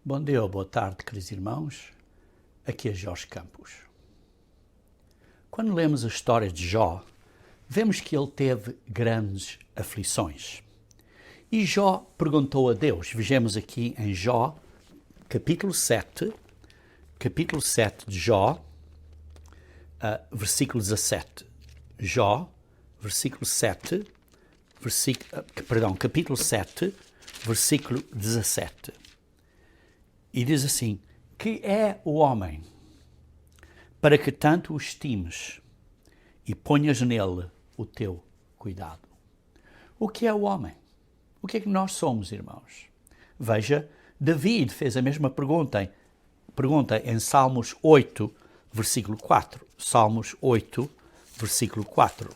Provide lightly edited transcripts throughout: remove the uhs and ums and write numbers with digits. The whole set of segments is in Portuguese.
Bom dia ou boa tarde, queridos irmãos. Aqui é Jorge Campos. Quando lemos a história de Jó, vemos que ele teve grandes aflições. E Jó perguntou a Deus. Vejamos aqui em Jó, capítulo 7 de Jó, versículo 17. Jó, capítulo 7, versículo 17. E diz assim: que é o homem, para que tanto o estimes e ponhas nele o teu cuidado? O que é o homem? O que é que nós somos, irmãos? Veja, David fez a mesma pergunta em Salmos 8, versículo 4. Salmos 8, versículo 4.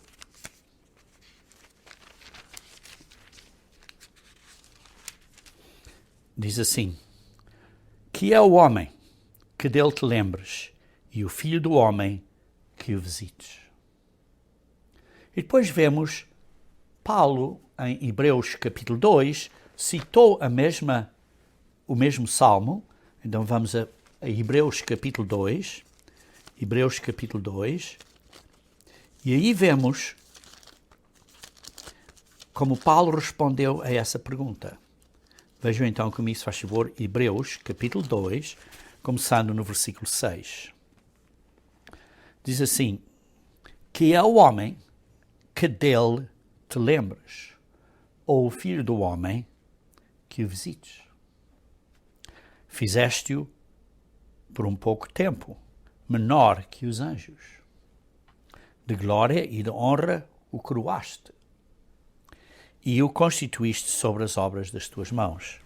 Diz assim: que é o homem que dele te lembres, e o filho do homem que o visites. E depois vemos Paulo, em Hebreus capítulo 2, citou o mesmo salmo. Então vamos a Hebreus capítulo 2. Hebreus capítulo 2. E aí vemos como Paulo respondeu a essa pergunta. Vejam então comigo, se faz favor, Hebreus capítulo 2, começando no versículo 6. Diz assim: que é o homem que dele te lembres, ou o filho do homem que o visites. Fizeste-o por um pouco tempo, menor que os anjos. De glória e de honra o coroaste, e o constituíste sobre as obras das tuas mãos.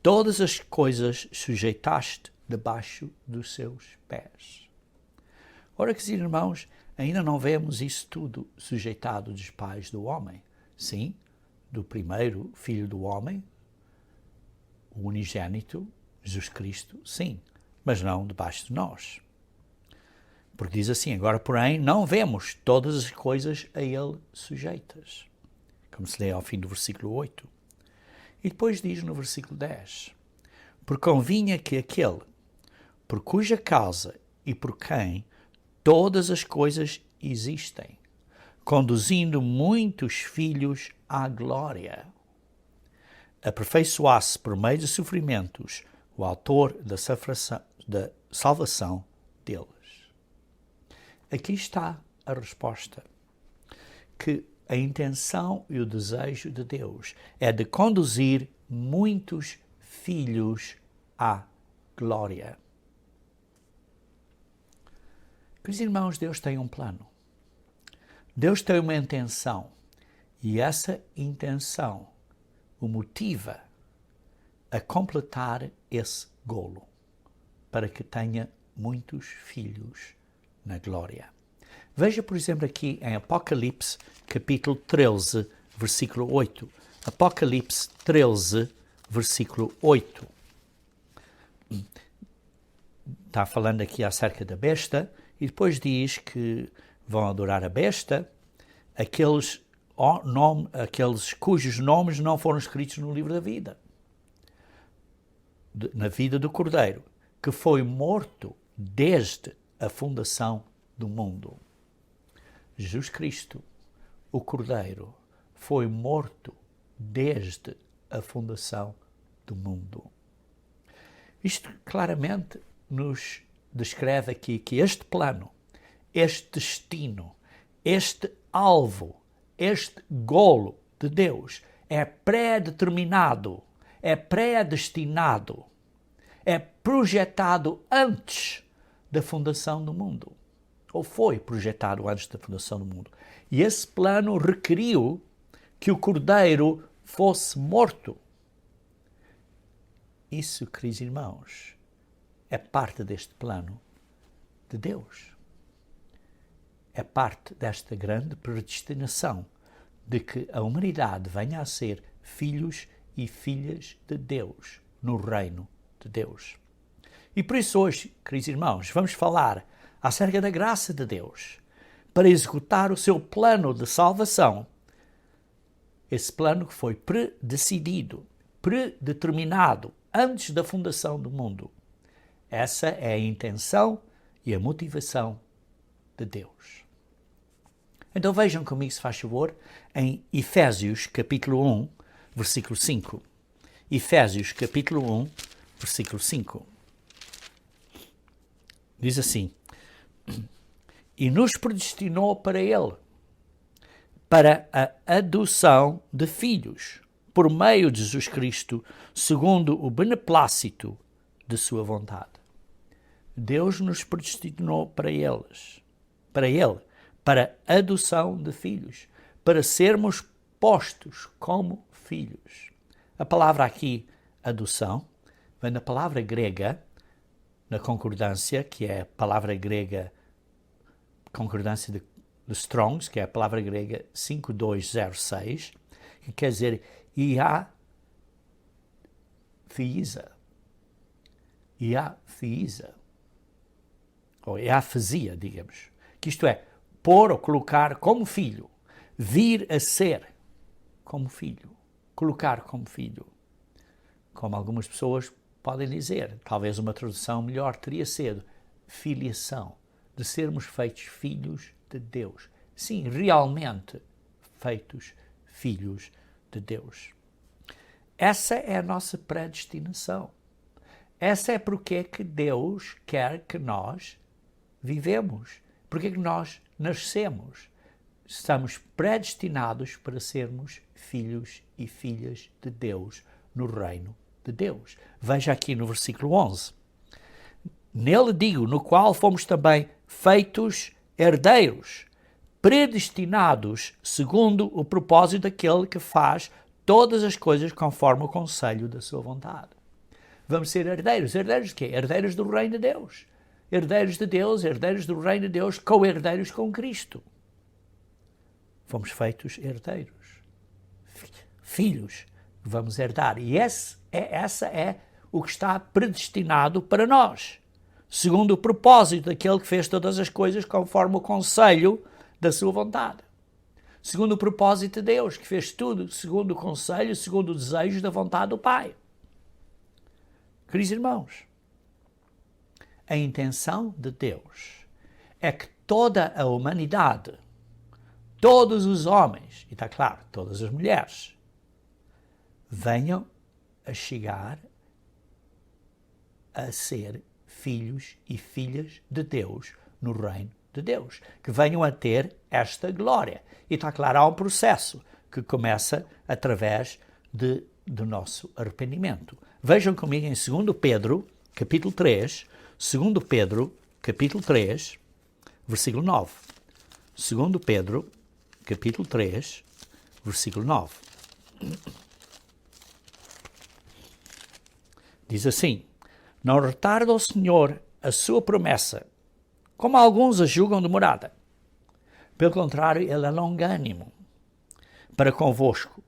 Todas as coisas sujeitaste debaixo dos seus pés. Ora, que irmãos, ainda não vemos isso tudo sujeitado dos pais do homem. Sim, do primeiro filho do homem, o unigênito, Jesus Cristo, sim, mas não debaixo de nós. Porque diz assim: agora, porém, não vemos todas as coisas a ele sujeitas, como se lê ao fim do versículo 8. E depois diz no versículo 10: porque convinha que aquele por cuja causa e por quem todas as coisas existem, conduzindo muitos filhos à glória, aperfeiçoasse por meio de sofrimentos o autor da salvação deles. Aqui está a resposta, que a intenção e o desejo de Deus é de conduzir muitos filhos à glória. Queridos irmãos, Deus tem um plano. Deus tem uma intenção. E essa intenção o motiva a completar esse golo, para que tenha muitos filhos na glória. Veja, por exemplo, aqui em Apocalipse, capítulo 13, versículo 8. Apocalipse 13, versículo 8. Está falando aqui acerca da besta, e depois diz que vão adorar a besta aqueles cujos nomes não foram escritos no livro da vida, na vida do Cordeiro, que foi morto desde a fundação do mundo. Jesus Cristo, o Cordeiro, foi morto desde a fundação do mundo. Isto claramente nos descreve aqui que este plano, este destino, este alvo, este golo de Deus é pré-determinado, é predestinado, é projetado antes da fundação do mundo. Ou foi projetado antes da fundação do mundo. E esse plano requeriu que o Cordeiro fosse morto. Isso, queridos irmãos, é parte deste plano de Deus. É parte desta grande predestinação de que a humanidade venha a ser filhos e filhas de Deus no reino de Deus. E por isso hoje, queridos irmãos, vamos falar acerca da graça de Deus para executar o seu plano de salvação. Esse plano que foi predecidido, predeterminado antes da fundação do mundo. Essa é a intenção e a motivação de Deus. Então vejam comigo, se faz favor, em Efésios capítulo 1, versículo 5. Efésios capítulo 1, versículo 5. Diz assim: e nos predestinou para Ele, para a adoção de filhos, por meio de Jesus Cristo, segundo o beneplácito de sua vontade. Deus nos predestinou para Ele, para a adoção de filhos, para sermos postos como filhos. A palavra aqui, adoção, vem da palavra grega, na concordância, que é a palavra grega, concordância de Strongs, que é a palavra grega 5206, que quer dizer iatheisa, ou iafesia, digamos, que isto é, pôr ou colocar como filho, vir a ser como filho, colocar como filho. Como algumas pessoas podem dizer, talvez uma tradução melhor teria sido filiação, de sermos feitos filhos de Deus. Sim, realmente feitos filhos de Deus. Essa é a nossa predestinação. Essa é porque é que Deus quer que nós vivemos, porque é que nós nascemos. Estamos predestinados para sermos filhos e filhas de Deus no reino de Deus. Veja aqui no versículo 11. Nele digo, no qual fomos também feitos herdeiros, predestinados segundo o propósito daquele que faz todas as coisas conforme o conselho da sua vontade. Vamos ser herdeiros. Herdeiros de quê? Herdeiros do reino de Deus. Herdeiros de Deus, herdeiros do reino de Deus, co-herdeiros com Cristo. Fomos feitos herdeiros. Filhos que vamos herdar. E essa é o que está predestinado para nós, segundo o propósito daquele que fez todas as coisas conforme o conselho da sua vontade. Segundo o propósito de Deus, que fez tudo segundo o conselho, segundo o desejo da vontade do Pai. Queridos irmãos, a intenção de Deus é que toda a humanidade, todos os homens, e está claro, todas as mulheres, venham a chegar a ser filhos e filhas de Deus no reino de Deus, que venham a ter esta glória. E está claro, há um processo que começa através do nosso arrependimento. Vejam comigo em 2 Pedro, capítulo 3, 2 Pedro, capítulo 3, versículo 9. 2 Pedro, capítulo 3, versículo 9. Diz assim: não retarda o Senhor a sua promessa, como alguns a julgam demorada. Pelo contrário, Ele é longânimo para convosco.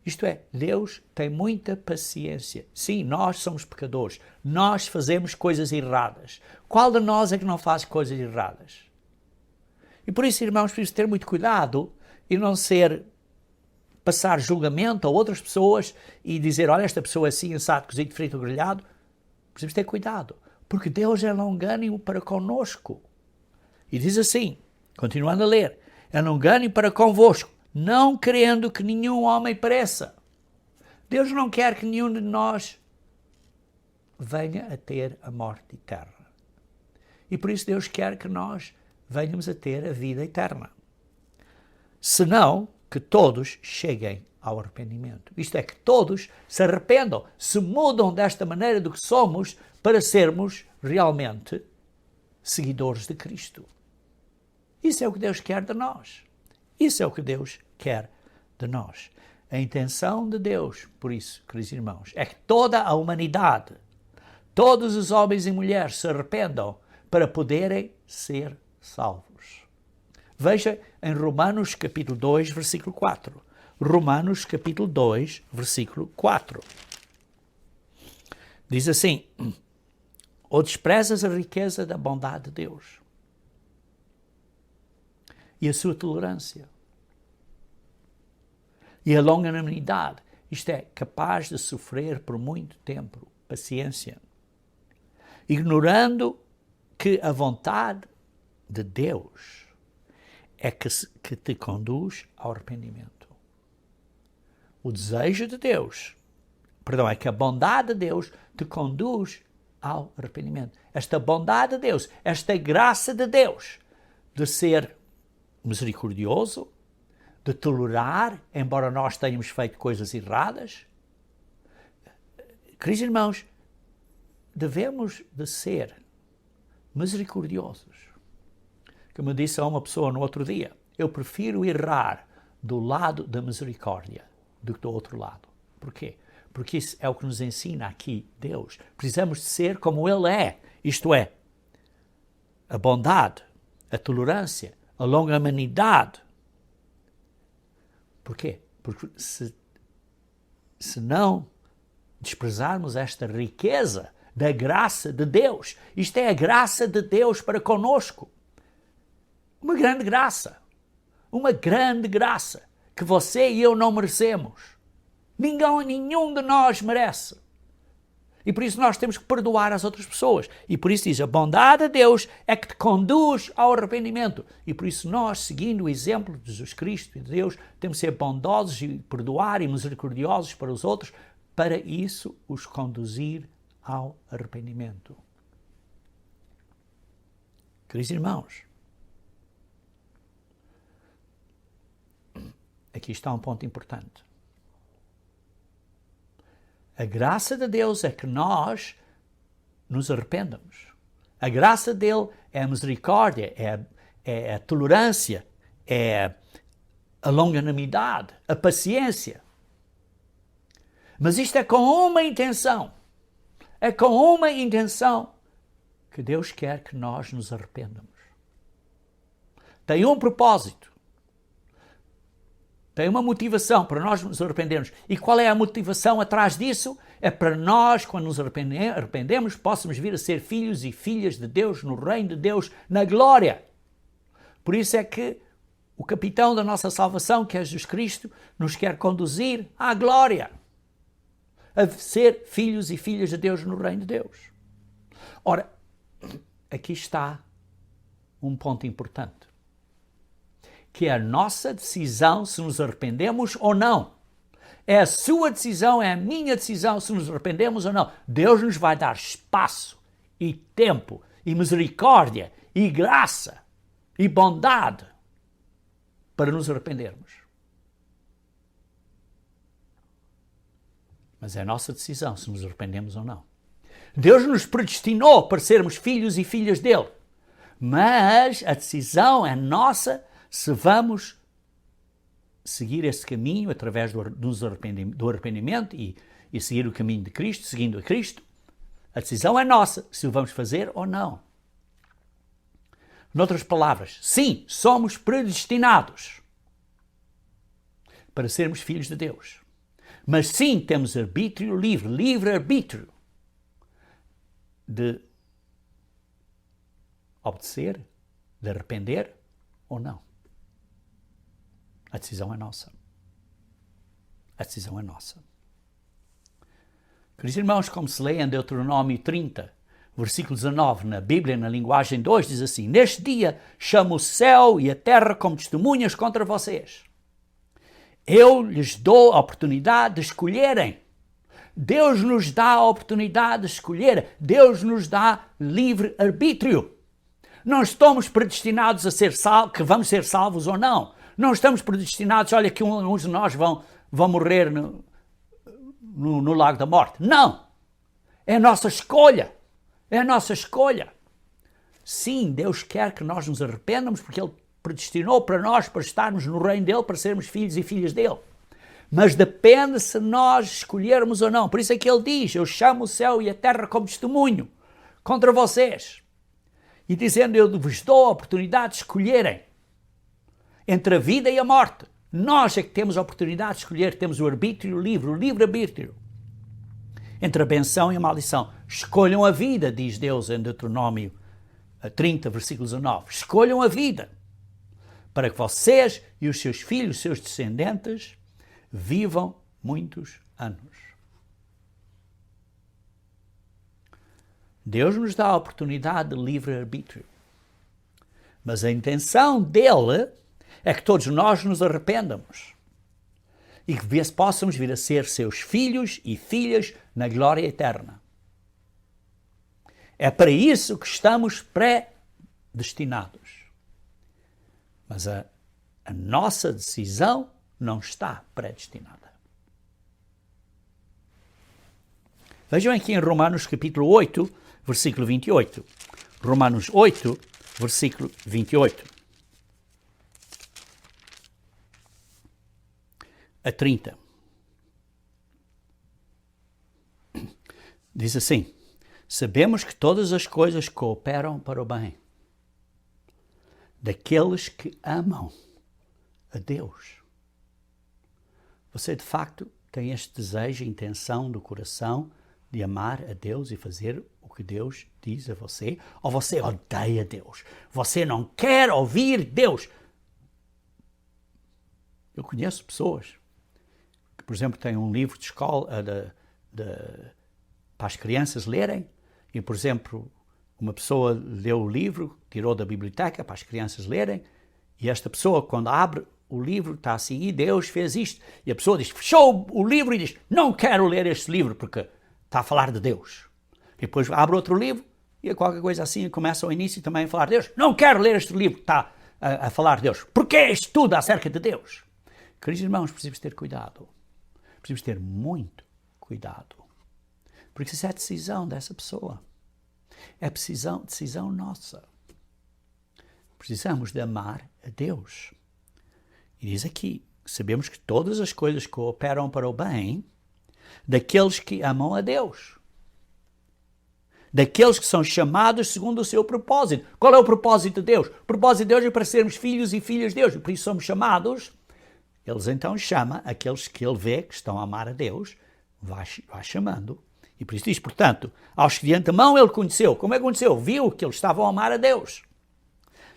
Isto é, Deus tem muita paciência. Sim, nós somos pecadores. Nós fazemos coisas erradas. Qual de nós é que não faz coisas erradas? E por isso, irmãos, precisamos ter muito cuidado e não passar julgamento a outras pessoas e dizer, olha, esta pessoa é assim, assado, cozido, frito, grelhado. Precisamos ter cuidado, porque Deus é longânimo para conosco. E diz assim, continuando a ler, é longânimo para convosco, não querendo que nenhum homem pereça. Deus não quer que nenhum de nós venha a ter a morte eterna. E por isso Deus quer que nós venhamos a ter a vida eterna. Senão, que todos cheguem ao arrependimento. Isto é, que todos se arrependam, se mudam desta maneira do que somos para sermos realmente seguidores de Cristo. Isso é o que Deus quer de nós. Isso é o que Deus quer de nós. A intenção de Deus, por isso, queridos irmãos, é que toda a humanidade, todos os homens e mulheres se arrependam para poderem ser salvos. Veja em Romanos capítulo 2, versículo 4. Romanos capítulo 2, versículo 4. Diz assim, ou desprezas a riqueza da bondade de Deus e a sua tolerância e a longanimidade Isto é, capaz de sofrer por muito tempo. Paciência. Ignorando que a vontade de Deus é que te conduz ao arrependimento. O desejo de Deus, é que a bondade de Deus te conduz ao arrependimento. Esta bondade de Deus, esta graça de Deus, de ser misericordioso, de tolerar, embora nós tenhamos feito coisas erradas. Queridos irmãos, devemos de ser misericordiosos. Como eu disse a uma pessoa no outro dia, eu prefiro errar do lado da misericórdia do que do outro lado. Porquê? Porque isso é o que nos ensina aqui Deus. Precisamos de ser como Ele é, isto é, a bondade, a tolerância, a longanimidade. Porquê? Porque se não desprezarmos esta riqueza da graça de Deus, isto é a graça de Deus para conosco. Uma grande graça que você e eu não merecemos. Nenhum de nós merece. E por isso nós temos que perdoar as outras pessoas. E por isso diz, a bondade de Deus é que te conduz ao arrependimento. E por isso nós, seguindo o exemplo de Jesus Cristo e de Deus, temos que ser bondosos e perdoar e misericordiosos para os outros, para isso os conduzir ao arrependimento. Queridos irmãos, aqui está um ponto importante. A graça de Deus é que nós nos arrependamos. A graça dele é a misericórdia, é a tolerância, é a longanimidade, a paciência. Mas isto é com uma intenção. É com uma intenção que Deus quer que nós nos arrependamos. Tem um propósito. Tem uma motivação para nós nos arrependermos. E qual é a motivação atrás disso? É para nós, quando nos arrependemos, possamos vir a ser filhos e filhas de Deus, no reino de Deus, na glória. Por isso é que o capitão da nossa salvação, que é Jesus Cristo, nos quer conduzir à glória. A ser filhos e filhas de Deus no reino de Deus. Ora, aqui está um ponto importante. Que é a nossa decisão se nos arrependemos ou não. É a sua decisão, é a minha decisão se nos arrependemos ou não. Deus nos vai dar espaço e tempo e misericórdia e graça e bondade para nos arrependermos. Mas é a nossa decisão se nos arrependemos ou não. Deus nos predestinou para sermos filhos e filhas dele. Mas a decisão é nossa se vamos seguir esse caminho através do arrependimento e seguir o caminho de Cristo, seguindo a Cristo. A decisão é nossa, se o vamos fazer ou não. Noutras palavras, sim, somos predestinados para sermos filhos de Deus. Mas sim, temos arbítrio livre-arbítrio de obedecer, de arrepender ou não. A decisão é nossa. A decisão é nossa. Queridos irmãos, como se lê em Deuteronômio 30, versículo 19, na Bíblia, na linguagem 2, diz assim: Neste dia chamo o céu e a terra como testemunhas contra vocês. Eu lhes dou a oportunidade de escolherem. Deus nos dá a oportunidade de escolher. Deus nos dá livre arbítrio. Não estamos predestinados a ser que vamos ser salvos ou não. Não estamos predestinados, olha que uns de nós vão morrer no lago da morte. Não! É a nossa escolha. É a nossa escolha. Sim, Deus quer que nós nos arrependamos porque Ele predestinou para nós, para estarmos no reino dEle, para sermos filhos e filhas dEle. Mas depende se nós escolhermos ou não. Por isso é que Ele diz, eu chamo o céu e a terra como testemunho contra vocês. E dizendo, eu vos dou a oportunidade de escolherem entre a vida e a morte. Nós é que temos a oportunidade de escolher, temos o arbítrio livre, o livre-arbítrio. Entre a benção e a maldição. Escolham a vida, diz Deus em Deuteronômio 30, versículo 19. Escolham a vida, para que vocês e os seus filhos, os seus descendentes, vivam muitos anos. Deus nos dá a oportunidade de livre-arbítrio. Mas a intenção dele é que todos nós nos arrependamos e que possamos vir a ser seus filhos e filhas na glória eterna. É para isso que estamos predestinados. Mas a nossa decisão não está predestinada. Vejam aqui em Romanos capítulo 8, versículo 28. Romanos 8, versículo 28. A 30. Diz assim: sabemos que todas as coisas cooperam para o bem daqueles que amam a Deus. Você de facto tem este desejo e intenção do coração de amar a Deus e fazer o que Deus diz a você? Ou você odeia Deus? Você não quer ouvir Deus? Eu conheço pessoas que, por exemplo, têm um livro de escola para as crianças lerem e, por exemplo, uma pessoa leu o livro, tirou da biblioteca para as crianças lerem e esta pessoa, quando abre o livro, está assim, e Deus fez isto. E a pessoa diz, fechou o livro e diz, não quero ler este livro porque está a falar de Deus. E depois abre outro livro e qualquer coisa assim começa ao início também a falar de Deus. Não quero ler este livro que está a falar de Deus. Porque é isto tudo acerca de Deus? Queridos irmãos, precisamos ter cuidado. Precisamos ter muito cuidado. Porque isso é a decisão dessa pessoa. É decisão nossa. Precisamos de amar a Deus. E diz aqui, sabemos que todas as coisas cooperam para o bem daqueles que amam a Deus. Daqueles que são chamados segundo o seu propósito. Qual é o propósito de Deus? O propósito de Deus é para sermos filhos e filhas de Deus. E por isso somos chamados. Eles então chamam aqueles que ele vê que estão a amar a Deus, vai chamando. E por isso diz, portanto, aos que de antemão ele conheceu. Como é que conheceu? Viu que eles estavam a amar a Deus.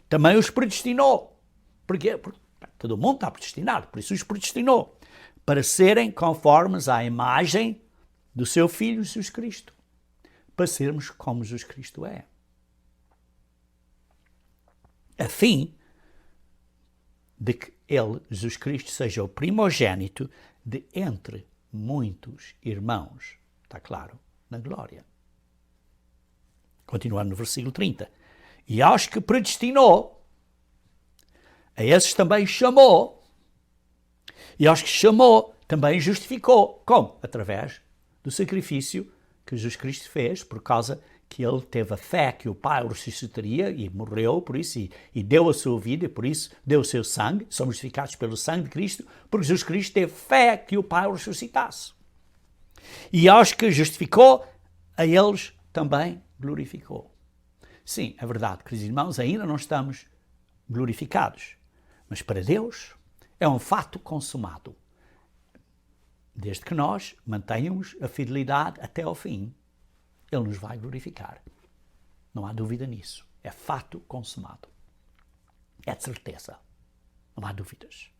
Também os predestinou. Porquê? Porque todo mundo está predestinado, por isso os predestinou. Para serem conformes à imagem do seu Filho Jesus Cristo. Para sermos como Jesus Cristo é. A fim de que ele, Jesus Cristo, seja o primogênito de entre muitos irmãos. Está claro? Na glória. Continuando no versículo 30. E aos que predestinou, a esses também chamou. E aos que chamou, também justificou. Como? Através do sacrifício que Jesus Cristo fez, por causa que ele teve a fé que o Pai o ressuscitaria e morreu por isso e deu a sua vida e por isso deu o seu sangue. Somos justificados pelo sangue de Cristo, porque Jesus Cristo teve fé que o Pai o ressuscitasse. E aos que justificou, a eles também glorificou. Sim, é verdade, queridos irmãos, ainda não estamos glorificados. Mas para Deus é um fato consumado. Desde que nós mantenhamos a fidelidade até ao fim, Ele nos vai glorificar. Não há dúvida nisso. É fato consumado. É de certeza. Não há dúvidas.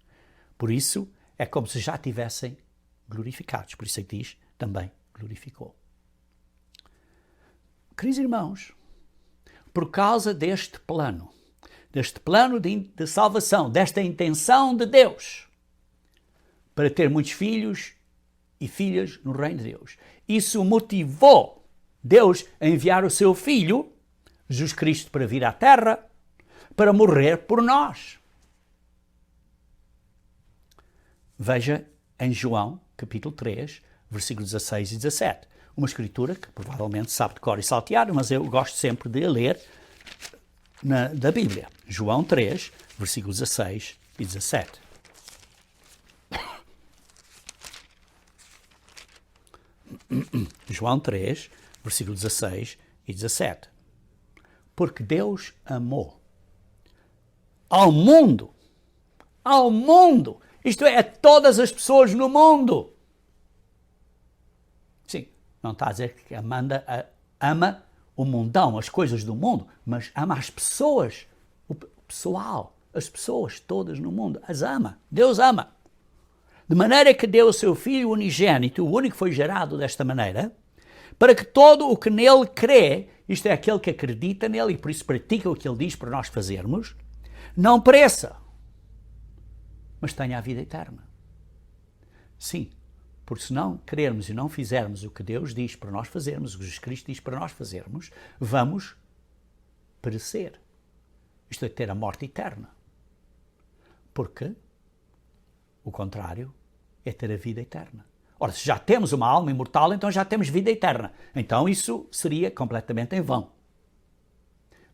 Por isso, é como se já tivessem glorificados. Por isso é que diz, também glorificou. Queridos irmãos, por causa deste plano de salvação, desta intenção de Deus, para ter muitos filhos e filhas no reino de Deus, isso motivou Deus a enviar o seu Filho, Jesus Cristo, para vir à Terra, para morrer por nós. Veja em João, capítulo 3, versículos 16 e 17. Uma escritura que provavelmente sabe de cor e salteado, mas eu gosto sempre de a ler da Bíblia. João 3, versículos 16 e 17. João 3, versículos 16 e 17. Porque Deus amou ao mundo, isto é, a todas as pessoas no mundo. Sim, não está a dizer que Amanda ama o mundão, as coisas do mundo, mas ama as pessoas, o pessoal, as pessoas todas no mundo, as ama. Deus ama. de maneira que deu o seu Filho unigênito, o único que foi gerado desta maneira, para que todo o que nele crê, isto é, aquele que acredita nele e por isso pratica o que ele diz para nós fazermos, não pereça, mas tenha a vida eterna. Sim, porque se não crermos e não fizermos o que Deus diz para nós fazermos, o que Jesus Cristo diz para nós fazermos, vamos perecer. Isto é, ter a morte eterna. Porque o contrário é ter a vida eterna. Ora, se já temos uma alma imortal, então já temos vida eterna. Então isso seria completamente em vão.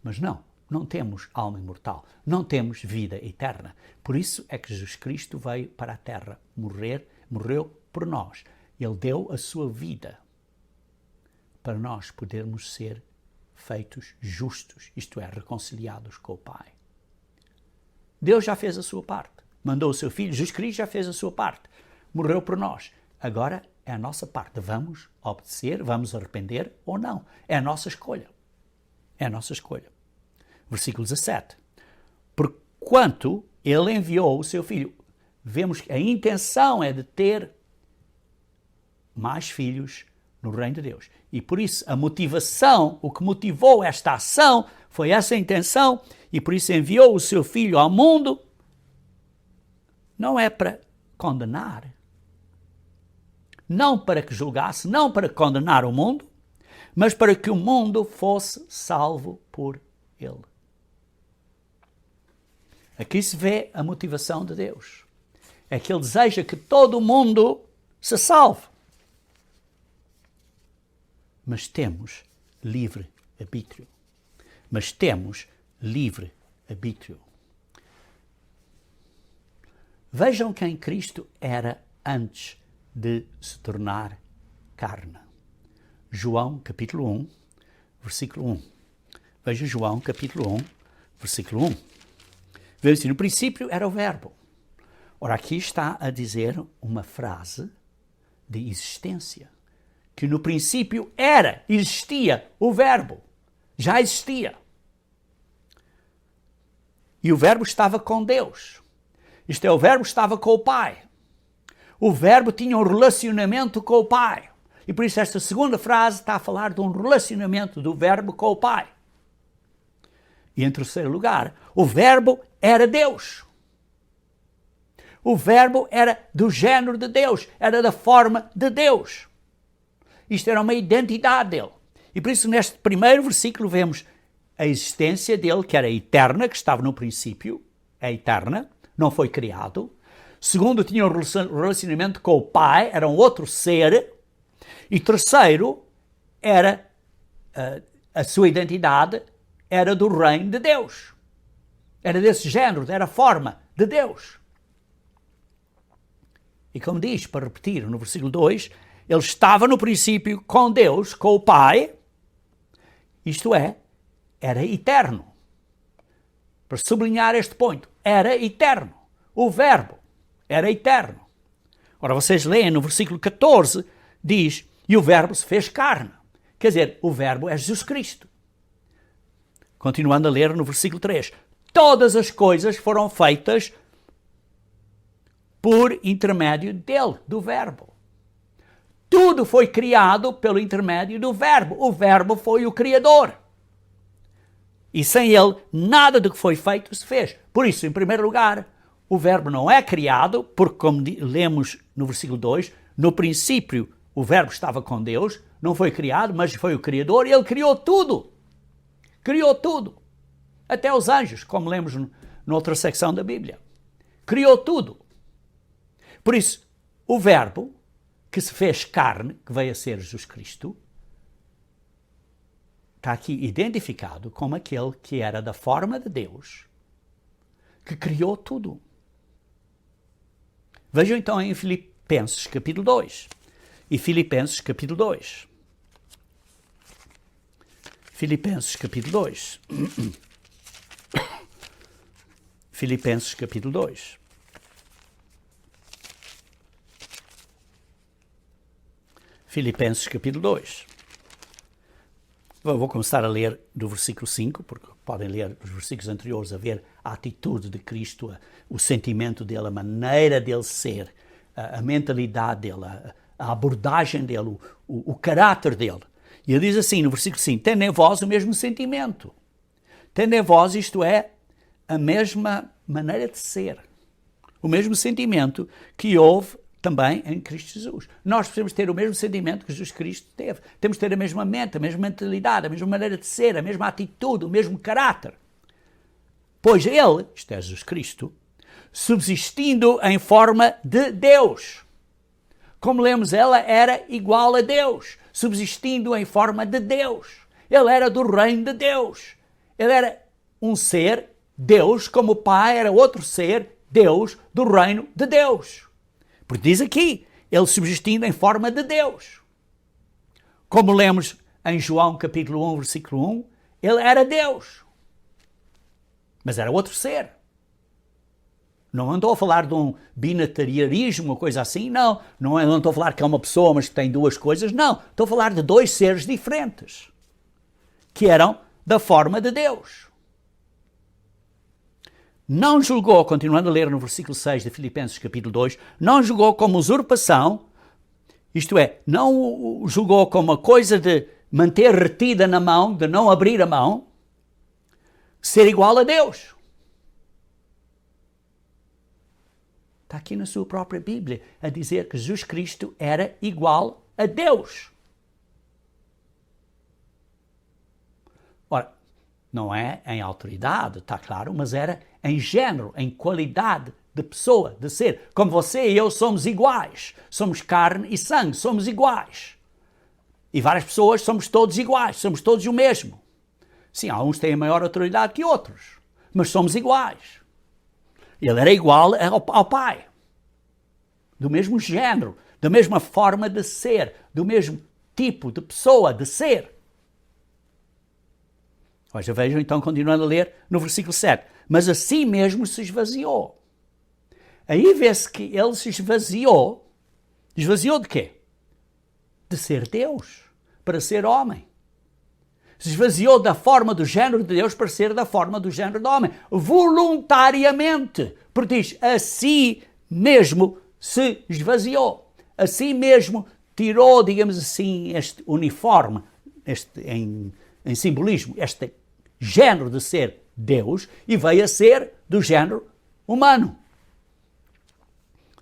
Mas não temos alma imortal, não temos vida eterna. Por isso é que Jesus Cristo veio para a terra morreu por nós. Ele deu a sua vida para nós podermos ser feitos justos, isto é, reconciliados com o Pai. Deus já fez a sua parte. Mandou o seu Filho, Jesus Cristo já fez a sua parte. Morreu por nós. Agora é a nossa parte. Vamos obedecer, vamos arrepender ou não. É a nossa escolha. É a nossa escolha. Versículo 17. Porquanto ele enviou o seu Filho. Vemos que a intenção é de ter mais filhos no reino de Deus. E por isso a motivação, o que motivou esta ação foi essa intenção e por isso enviou o seu Filho ao mundo. Não é para condenar, não para que julgasse, não para condenar o mundo, mas para que o mundo fosse salvo por ele. Aqui se vê a motivação de Deus. É que ele deseja que todo o mundo se salve. Mas temos livre arbítrio. Mas temos livre arbítrio. Vejam quem Cristo era antes de se tornar carne. João, capítulo 1, versículo 1. Veja João, capítulo 1, versículo 1. Veja assim, no princípio era o verbo. Ora, aqui está a dizer uma frase de existência. Que no princípio existia o verbo. Já existia. E o verbo estava com Deus. Isto é, o verbo estava com o Pai. O verbo tinha um relacionamento com o Pai. E por isso esta segunda frase está a falar de um relacionamento do verbo com o Pai. E em terceiro lugar, o verbo era Deus. O verbo era do género de Deus, era da forma de Deus. Isto era uma identidade dele. E por isso neste primeiro versículo vemos a existência dele, que era eterna, que estava no princípio, é eterna, não foi criado. Segundo, tinha um relacionamento com o Pai, era um outro ser. E terceiro, era a sua identidade era do reino de Deus. Era desse género, era a forma de Deus. E como diz, para repetir, no versículo 2, ele estava no princípio com Deus, com o Pai, isto é, era eterno. Para sublinhar este ponto, era eterno. O verbo era eterno. Ora, vocês leem no versículo 14, diz, e o verbo se fez carne. Quer dizer, o verbo é Jesus Cristo. Continuando a ler no versículo 3, todas as coisas foram feitas por intermédio dele, do verbo. Tudo foi criado pelo intermédio do verbo. O verbo foi o criador. E sem ele, nada do que foi feito se fez. Por isso, em primeiro lugar, o verbo não é criado, porque como lemos no versículo 2, no princípio o verbo estava com Deus, não foi criado, mas foi o criador, e ele criou tudo. Criou tudo. Até os anjos, como lemos noutra secção da Bíblia. Criou tudo. Por isso, o verbo que se fez carne, que veio a ser Jesus Cristo, está aqui identificado como aquele que era da forma de Deus, que criou tudo. Vejam então em Filipenses capítulo 2. E Filipenses capítulo 2. Filipenses capítulo 2. Filipenses capítulo 2. Filipenses capítulo 2. Vou começar a ler do versículo 5, porque podem ler os versículos anteriores a ver a atitude de Cristo, o sentimento dele, a maneira dele ser, a mentalidade dele, a abordagem dele, o caráter dele. E ele diz assim no versículo 5, tende em vós o mesmo sentimento. Tende em vós, isto é, a mesma maneira de ser. O mesmo sentimento que houve também em Cristo Jesus. Nós precisamos ter o mesmo sentimento que Jesus Cristo teve. Temos de ter a mesma mente, a mesma mentalidade, a mesma maneira de ser, a mesma atitude, o mesmo caráter. Pois ele, isto é Jesus Cristo, subsistindo em forma de Deus. Como lemos, ela era igual a Deus, subsistindo em forma de Deus. Ele era do reino de Deus. Ele era um ser, Deus, como o Pai era outro ser, Deus, do reino de Deus. Porque diz aqui, ele subsistindo em forma de Deus. Como lemos em João capítulo 1, versículo 1, ele era Deus. Mas era outro ser. Não estou a falar de um binatarianismo, uma coisa assim, não. Não estou a falar que é uma pessoa, mas que tem duas coisas, não. Estou a falar de dois seres diferentes, que eram da forma de Deus. Não julgou, continuando a ler no versículo 6 de Filipenses capítulo 2, não julgou como usurpação, isto é, não julgou como uma coisa de manter retida na mão, de não abrir a mão, ser igual a Deus. Está aqui na sua própria Bíblia a dizer que Jesus Cristo era igual a Deus. Ora, não é em autoridade, está claro, mas era em género, em qualidade de pessoa, de ser. Como você e eu somos iguais. Somos carne e sangue, somos iguais. E várias pessoas somos todos iguais, somos todos o mesmo. Sim, alguns têm maior autoridade que outros, mas somos iguais. Ele era igual ao Pai, do mesmo género, da mesma forma de ser, do mesmo tipo de pessoa, de ser. Hoje vejam então, continuando a ler, no versículo 7. Mas assim mesmo se esvaziou. Aí vê-se que ele se esvaziou. Esvaziou de quê? De ser Deus, para ser homem. Se esvaziou da forma do género de Deus para ser da forma do género do homem. Voluntariamente. Porque diz, assim mesmo se esvaziou. Assim mesmo tirou, digamos assim, este uniforme, em simbolismo, este género de ser Deus e veio a ser do género humano.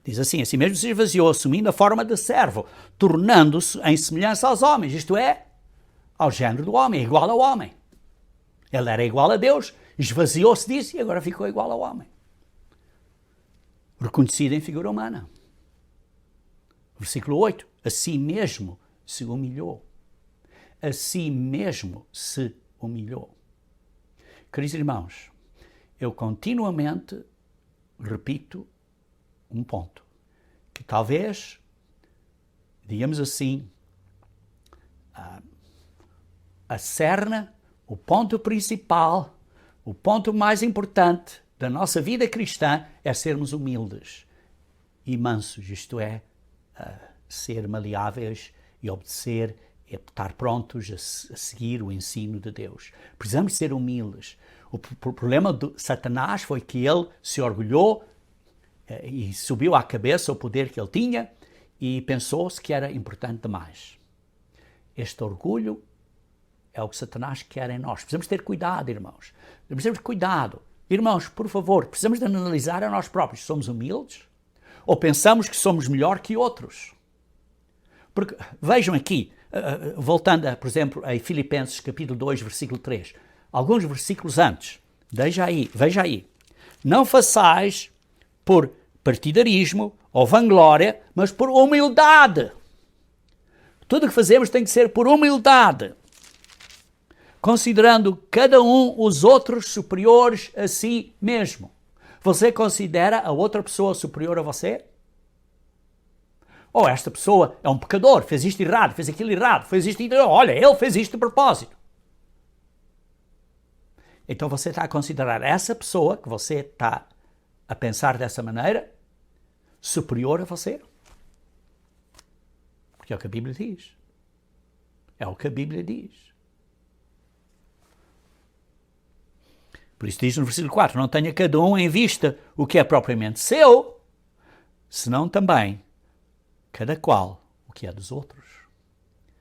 Diz assim, assim mesmo se esvaziou, assumindo a forma de servo, tornando-se em semelhança aos homens, isto é, ao género do homem, igual ao homem. Ele era igual a Deus, esvaziou-se disso e agora ficou igual ao homem. Reconhecido em figura humana. Versículo 8. Assim mesmo se humilhou. Assim mesmo se humilhou. Queridos irmãos, eu continuamente repito um ponto, que talvez, digamos assim, a cerne, o ponto principal, o ponto mais importante da nossa vida cristã é sermos humildes e mansos, isto é, ser maleáveis e obedecer, é estar prontos a seguir o ensino de Deus. Precisamos ser humildes. O problema de Satanás foi que ele se orgulhou e subiu à cabeça o poder que ele tinha e pensou-se que era importante demais. Este orgulho é o que Satanás quer em nós. Precisamos ter cuidado, irmãos. Precisamos de cuidado. Irmãos, por favor, precisamos de analisar a nós próprios. Somos humildes? Ou pensamos que somos melhor que outros? Porque, vejam aqui, voltando, por exemplo, a Filipenses capítulo 2, versículo 3. Alguns versículos antes. Veja aí. Não façais por partidarismo ou vanglória, mas por humildade. Tudo o que fazemos tem que ser por humildade, considerando cada um os outros superiores a si mesmo. Você considera a outra pessoa superior a você? Ou esta pessoa é um pecador, fez isto errado, fez aquilo errado, fez isto errado. Olha, ele fez isto de propósito. Então você está a considerar essa pessoa, que você está a pensar dessa maneira, superior a você? Porque é o que a Bíblia diz. É o que a Bíblia diz. Por isso diz no versículo 4, não tenha cada um em vista o que é propriamente seu, senão também cada qual o que é dos outros.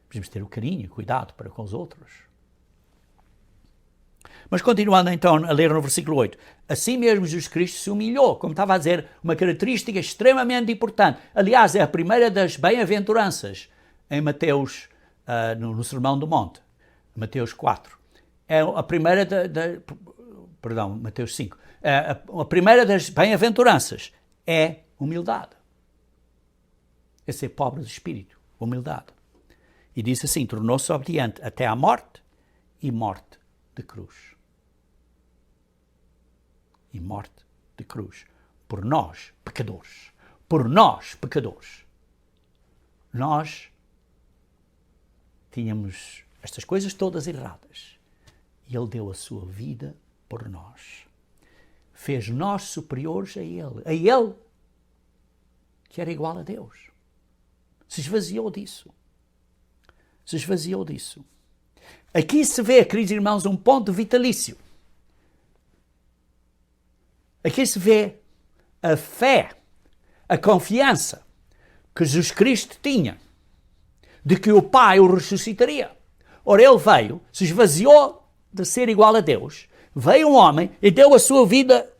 Precisamos ter o carinho e cuidado para com os outros. Mas continuando então a ler no versículo 8. Assim mesmo Jesus Cristo se humilhou, como estava a dizer, uma característica extremamente importante. Aliás, é a primeira das bem-aventuranças em Mateus, no Sermão do Monte, Mateus 4. É a primeira perdão, Mateus 5. A primeira das bem-aventuranças é humildade. É ser pobre de espírito, humildade. E disse assim, tornou-se obediente até à morte e morte de cruz. E morte de cruz. Por nós, pecadores. Por nós, pecadores. Nós tínhamos estas coisas todas erradas. E Ele deu a sua vida por nós. Fez nós superiores a Ele. A Ele, que era igual a Deus. Se esvaziou disso. Se esvaziou disso. Aqui se vê, queridos irmãos, um ponto vitalício. Aqui se vê a fé, a confiança que Jesus Cristo tinha de que o Pai o ressuscitaria. Ora, Ele veio, se esvaziou de ser igual a Deus, veio um homem e deu a sua vida,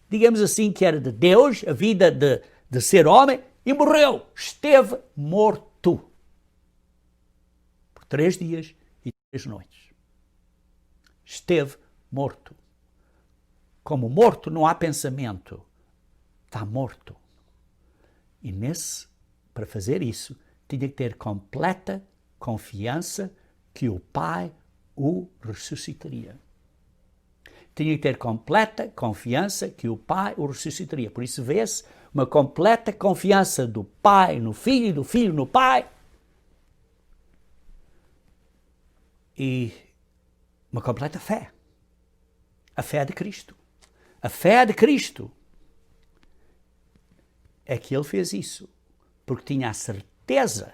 digamos assim, que era de Deus, a vida de ser homem, e morreu. Esteve morto. Por 3 dias e 3 noites. Esteve morto. Como morto não há pensamento. Está morto. E para fazer isso, tinha que ter completa confiança que o Pai o ressuscitaria. Tinha que ter completa confiança que o Pai o ressuscitaria. Por isso vê-se uma completa confiança do Pai no Filho e do Filho no Pai. E uma completa fé. A fé de Cristo. A fé de Cristo é que Ele fez isso, porque tinha a certeza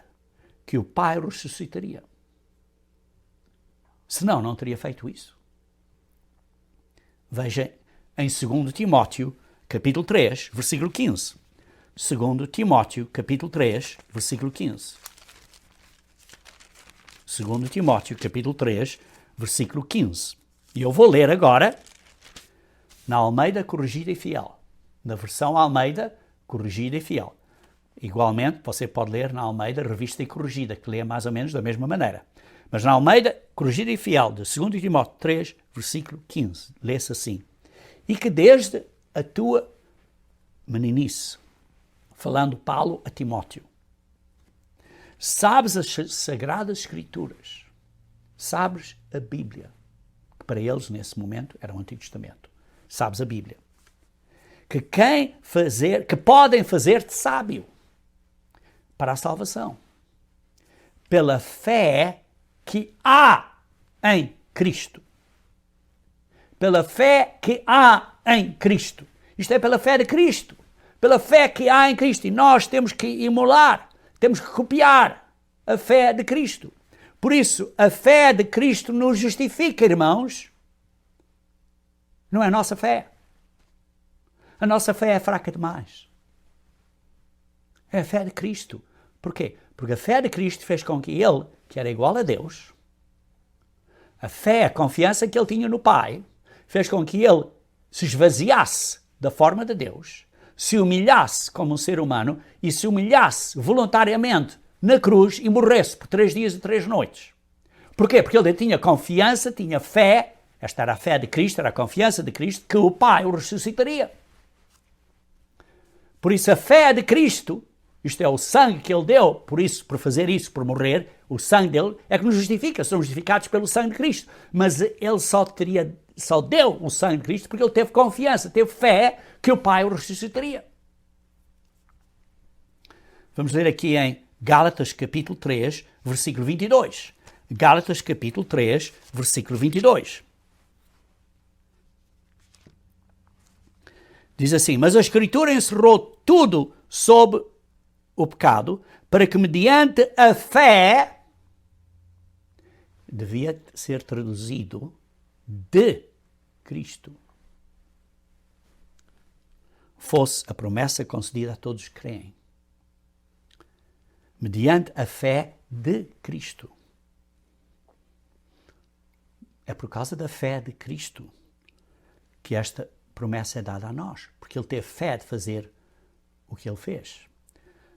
que o Pai o ressuscitaria. Senão, não teria feito isso. Veja em 2 Timóteo, capítulo 3, versículo 15. 2 Timóteo, capítulo 3, versículo 15. 2 Timóteo, capítulo 3, versículo 15. E eu vou ler agora na Almeida Corrigida e Fiel. Na versão Almeida Corrigida e Fiel. Igualmente, você pode ler na Almeida Revista e Corrigida, que lê mais ou menos da mesma maneira. Mas na Almeida Corrigida e Fiel, de 2 Timóteo 3, versículo 15, lê-se assim. E que desde a tua meninice, falando Paulo a Timóteo, sabes as Sagradas Escrituras, sabes a Bíblia, que para eles nesse momento era o Antigo Testamento. Sabes a Bíblia. Que podem fazer-te sábio para a salvação. Pela fé que há em Cristo. Pela fé que há em Cristo. Isto é pela fé de Cristo. Pela fé que há em Cristo. E nós temos que emular, temos que copiar a fé de Cristo. Por isso, a fé de Cristo nos justifica, irmãos. Não é a nossa fé. A nossa fé é fraca demais. É a fé de Cristo. Porquê? Porque a fé de Cristo fez com que Ele, que era igual a Deus, a fé, a confiança que Ele tinha no Pai, fez com que Ele se esvaziasse da forma de Deus, se humilhasse como um ser humano e se humilhasse voluntariamente na cruz e morresse por 3 dias e 3 noites. Porquê? Porque Ele tinha confiança, tinha fé. Esta era a fé de Cristo, era a confiança de Cristo, que o Pai o ressuscitaria. Por isso a fé de Cristo, isto é o sangue que Ele deu, por fazer isso, por morrer, o sangue dele é que nos justifica, somos justificados pelo sangue de Cristo. Mas Ele só deu o sangue de Cristo porque Ele teve confiança, teve fé que o Pai o ressuscitaria. Vamos ler aqui em Gálatas capítulo 3, versículo 22. Gálatas capítulo 3, versículo 22. Diz assim, mas a Escritura encerrou tudo sob o pecado, para que mediante a fé, devia ser traduzido, de Cristo, fosse a promessa concedida a todos que creem. mediante a fé de Cristo. É por causa da fé de Cristo que esta promessa é dada a nós, porque ele teve fé de fazer o que ele fez.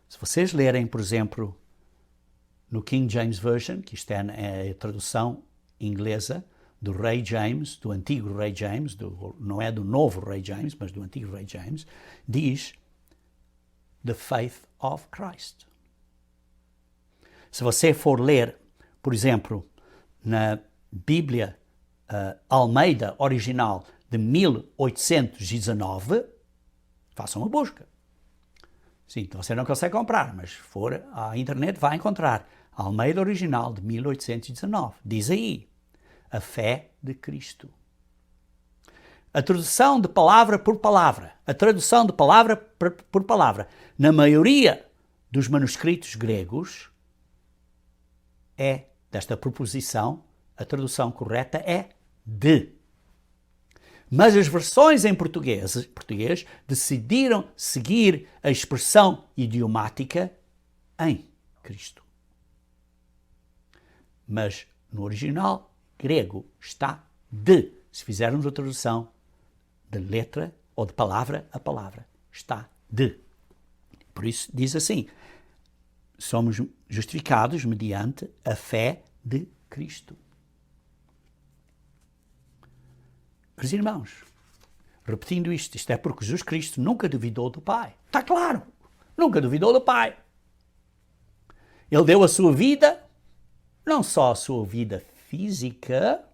Se vocês lerem, por exemplo, no King James Version, que isto é a tradução inglesa do rei James, do antigo rei James, não é do novo rei James, mas do antigo rei James, diz the faith of Christ. Se você for ler, por exemplo, na Bíblia Almeida original de 1819, façam uma busca. Sim, então você não consegue comprar, mas se for à internet vai encontrar. Almeida original de 1819. Diz aí, a fé de Cristo. A tradução de palavra por palavra, na maioria dos manuscritos gregos, desta proposição, a tradução correta é de. Mas as versões em português decidiram seguir a expressão idiomática em Cristo. Mas no original grego está de. Se fizermos a tradução de letra ou de palavra a palavra, está de. Por isso diz assim, somos justificados mediante a fé de Cristo. Meus irmãos, repetindo isto é porque Jesus Cristo nunca duvidou do Pai. Está claro, nunca duvidou do Pai. Ele deu a sua vida, não só a sua vida física,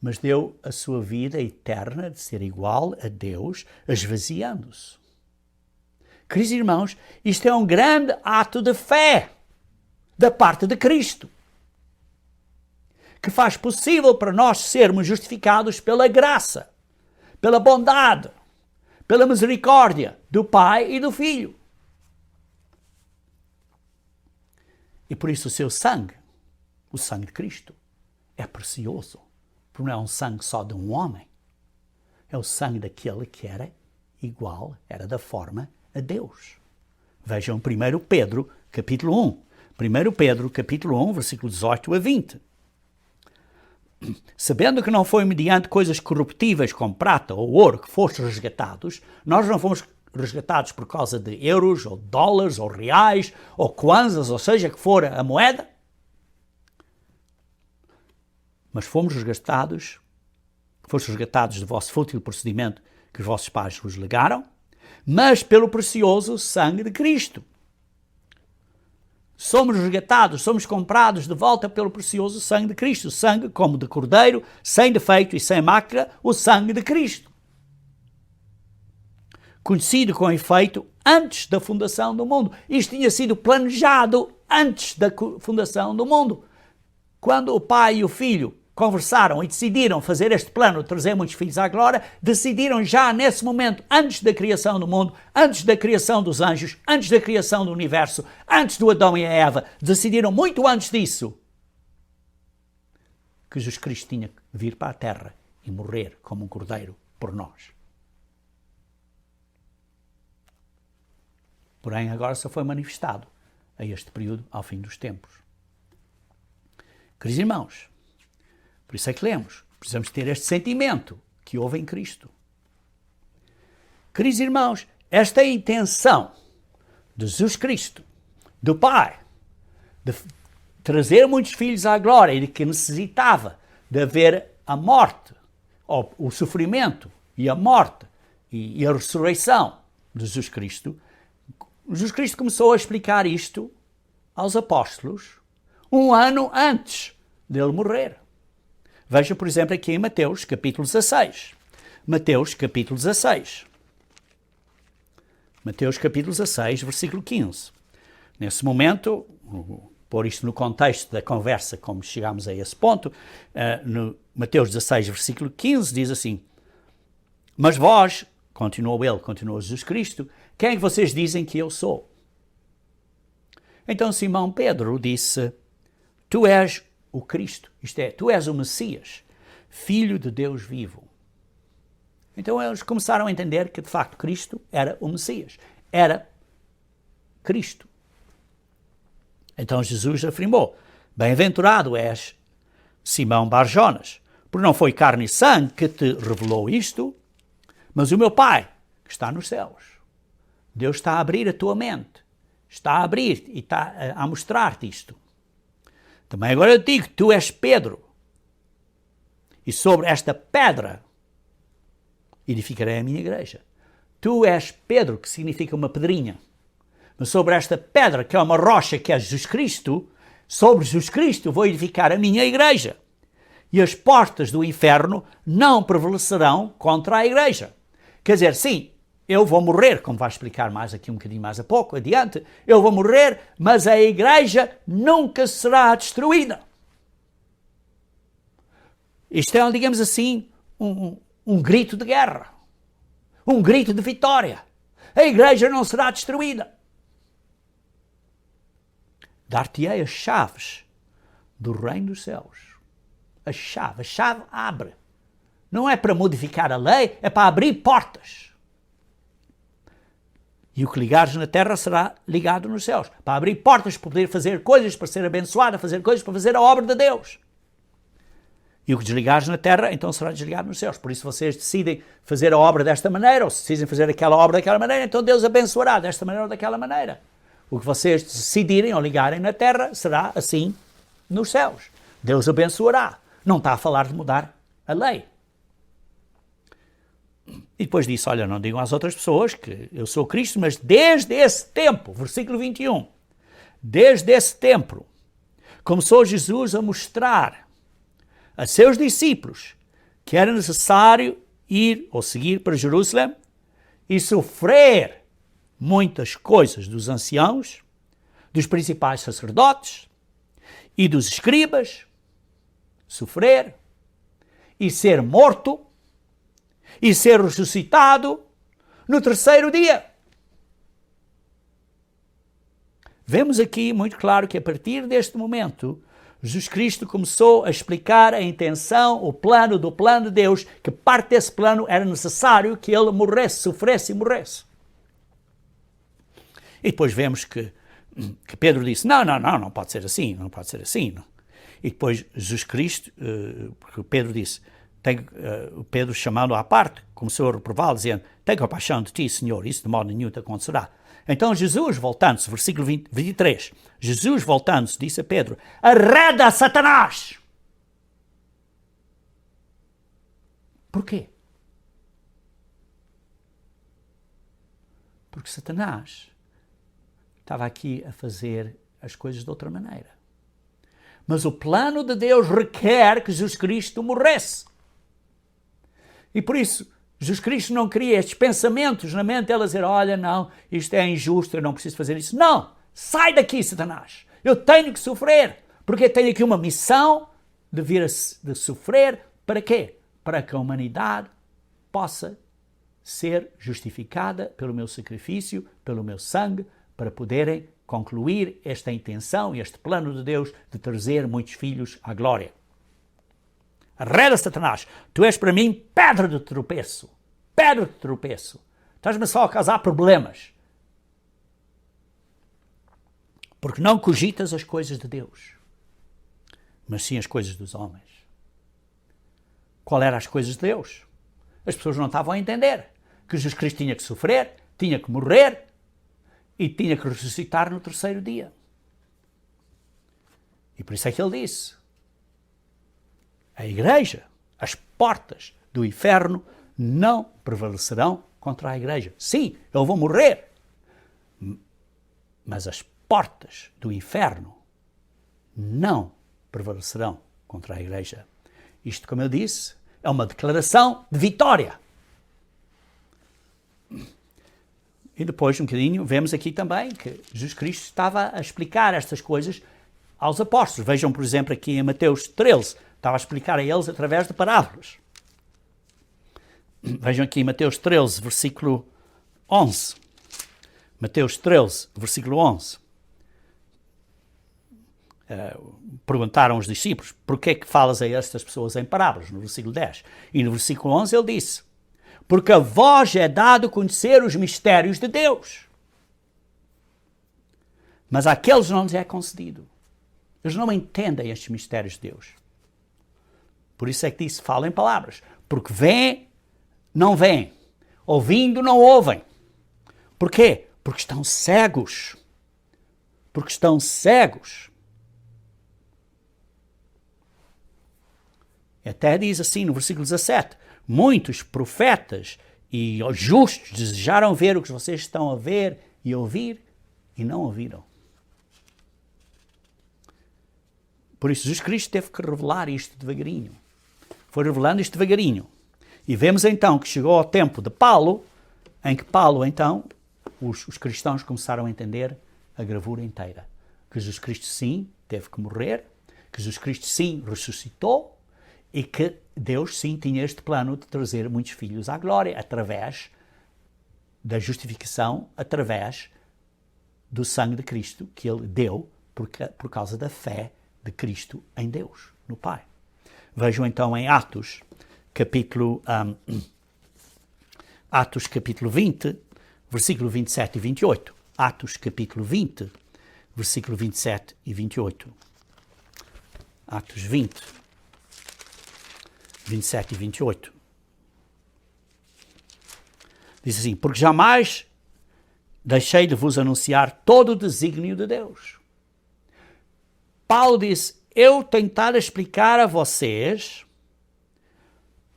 mas deu a sua vida eterna de ser igual a Deus, esvaziando-se. Queridos irmãos, isto é um grande ato de fé da parte de Cristo, que faz possível para nós sermos justificados pela graça, pela bondade, pela misericórdia do Pai e do Filho. E por isso o seu sangue, o sangue de Cristo, é precioso, porque não é um sangue só de um homem, é o sangue daquele que era igual, era da forma a Deus. Vejam 1 Pedro, capítulo 1. 1 Pedro, capítulo 1, versículo 18 a 20. Sabendo que não foi mediante coisas corruptíveis como prata ou ouro que fostes resgatados, nós não fomos resgatados por causa de euros, ou dólares, ou reais, ou kwanzas, ou seja, que for a moeda, mas fostes resgatados do vosso fútil procedimento que os vossos pais vos legaram, mas pelo precioso sangue de Cristo. Somos resgatados, somos comprados de volta pelo precioso sangue de Cristo. Sangue como de cordeiro, sem defeito e sem mácula, o sangue de Cristo. Conhecido com efeito antes da fundação do mundo. Isto tinha sido planejado antes da fundação do mundo. Quando o Pai e o Filho conversaram e decidiram fazer este plano de trazer muitos filhos à glória, decidiram já nesse momento, antes da criação do mundo, antes da criação dos anjos, antes da criação do universo, antes do Adão e a Eva, decidiram muito antes disso que Jesus Cristo tinha que vir para a terra e morrer como um cordeiro por nós. Porém, agora só foi manifestado a este período, ao fim dos tempos. Queridos irmãos, por isso é que lemos, precisamos ter este sentimento que houve em Cristo. Queridos irmãos, esta é a intenção de Jesus Cristo, do Pai, de trazer muitos filhos à glória e de que necessitava de haver a morte, ou o sofrimento e a morte e a ressurreição de Jesus Cristo. Jesus Cristo começou a explicar isto aos apóstolos um ano antes dele morrer. Veja, por exemplo, aqui em Mateus, capítulo 16. Mateus, capítulo 16. Mateus, capítulo 16, versículo 15. Nesse momento, pôr isto no contexto da conversa, como chegámos a esse ponto, no Mateus 16, versículo 15, diz assim: mas vós, continuou Jesus Cristo, quem é que vocês dizem que eu sou? Então Simão Pedro disse: tu és o Cristo, isto é, tu és o Messias, Filho de Deus vivo. Então eles começaram a entender que de facto Cristo era o Messias, era Cristo, Então Jesus afirmou: bem-aventurado és, Simão Bar-Jonas, porque não foi carne e sangue que te revelou isto, mas o meu Pai, que está nos céus. Deus está a abrir a tua mente, está a abrir e está a mostrar-te isto. Também agora eu digo, tu és Pedro, e sobre esta pedra edificarei a minha igreja. Tu és Pedro, que significa uma pedrinha. Mas sobre esta pedra, que é uma rocha, que é Jesus Cristo, sobre Jesus Cristo vou edificar a minha igreja. E as portas do inferno não prevalecerão contra a igreja. Quer dizer, sim, eu vou morrer, como vai explicar mais aqui um bocadinho mais a pouco, adiante, eu vou morrer, mas a igreja nunca será destruída. Isto é, digamos assim, um grito de guerra, um grito de vitória. A igreja não será destruída. Dar-te-ei as chaves do reino dos céus. A chave abre. Não é para modificar a lei, é para abrir portas. E o que ligares na terra será ligado nos céus. Para abrir portas, para poder fazer coisas, para ser abençoado, fazer coisas, para fazer a obra de Deus. E o que desligares na terra, então será desligado nos céus. Por isso vocês decidem fazer a obra desta maneira, ou se decidem fazer aquela obra daquela maneira, então Deus abençoará desta maneira ou daquela maneira. O que vocês decidirem ou ligarem na terra será assim nos céus. Deus abençoará. Não está a falar de mudar a lei. E depois disse, olha, não digam às outras pessoas que eu sou Cristo, mas desde esse tempo, versículo 21, desde esse tempo, começou Jesus a mostrar a seus discípulos que era necessário ir ou seguir para Jerusalém e sofrer muitas coisas dos anciãos, dos principais sacerdotes e dos escribas, sofrer e ser morto e ser ressuscitado no terceiro dia. Vemos aqui muito claro que a partir deste momento, Jesus Cristo começou a explicar a intenção, o plano do plano de Deus, que parte desse plano era necessário que ele morresse, sofresse e morresse. E depois vemos que Pedro disse, não pode ser assim, não pode ser assim. E depois Jesus Cristo, porque Pedro disse, Pedro chamando-o à parte, começou a reprová-lo, dizendo, tenho compaixão de ti, Senhor, isso de modo nenhum te acontecerá. Então Jesus, voltando-se, versículo 23, Jesus, voltando-se, disse a Pedro, arreda Satanás! Porquê? Porque Satanás estava aqui a fazer as coisas de outra maneira. Mas o plano de Deus requer que Jesus Cristo morresse. E por isso, Jesus Cristo não queria estes pensamentos na mente dela dizer, olha, não, isto é injusto, eu não preciso fazer isso. Não! Sai daqui, Satanás! Eu tenho que sofrer, porque eu tenho aqui uma missão de sofrer. Para quê? Para que a humanidade possa ser justificada pelo meu sacrifício, pelo meu sangue, para poderem concluir esta intenção, este plano de Deus de trazer muitos filhos à glória. Arreda, Satanás, tu és para mim pedra de tropeço. Pedra de tropeço. Estás-me só a causar problemas. Porque não cogitas as coisas de Deus, mas sim as coisas dos homens. Qual eram as coisas de Deus? As pessoas não estavam a entender que Jesus Cristo tinha que sofrer, tinha que morrer e tinha que ressuscitar no terceiro dia. E por isso é que ele disse, a igreja, as portas do inferno não prevalecerão contra a igreja. Sim, eu vou morrer, mas as portas do inferno não prevalecerão contra a igreja. Isto, como eu disse, é uma declaração de vitória. E depois, um bocadinho, vemos aqui também que Jesus Cristo estava a explicar estas coisas aos apóstolos. Vejam, por exemplo, aqui em Mateus 13, estava a explicar a eles através de parábolas. Vejam aqui em Mateus 13, versículo 11. Mateus 13, versículo 11. Perguntaram os discípulos, porquê é que falas a estas pessoas em parábolas? No versículo 10. E no versículo 11 ele disse, porque a vós é dado conhecer os mistérios de Deus, Mas àqueles não lhes é concedido. Eles não entendem estes mistérios de Deus. Por isso é que disse, fala em palavras. Porque veem, não veem. Ouvindo, não ouvem. Por quê? Porque estão cegos. Porque estão cegos. Até diz assim no versículo 17, muitos profetas e justos desejaram ver o que vocês estão a ver e ouvir e não ouviram. Por isso Jesus Cristo teve que revelar isto devagarinho. Foi revelando isto devagarinho. E vemos então que chegou ao tempo de Paulo, em que Paulo então, os cristãos começaram a entender a gravura inteira. Que Jesus Cristo sim teve que morrer, que Jesus Cristo sim ressuscitou, e que Deus, sim, tinha este plano de trazer muitos filhos à glória, através da justificação, através do sangue de Cristo que Ele deu por causa da fé de Cristo em Deus, no Pai. Vejam então em Atos, capítulo 20, versículo 27 e 28. Atos, capítulo 20, versículo 27 e 28. Atos 20, 27 e 28. Diz assim, porque jamais deixei de vos anunciar todo o desígnio de Deus. Paulo disse, eu tentar explicar a vocês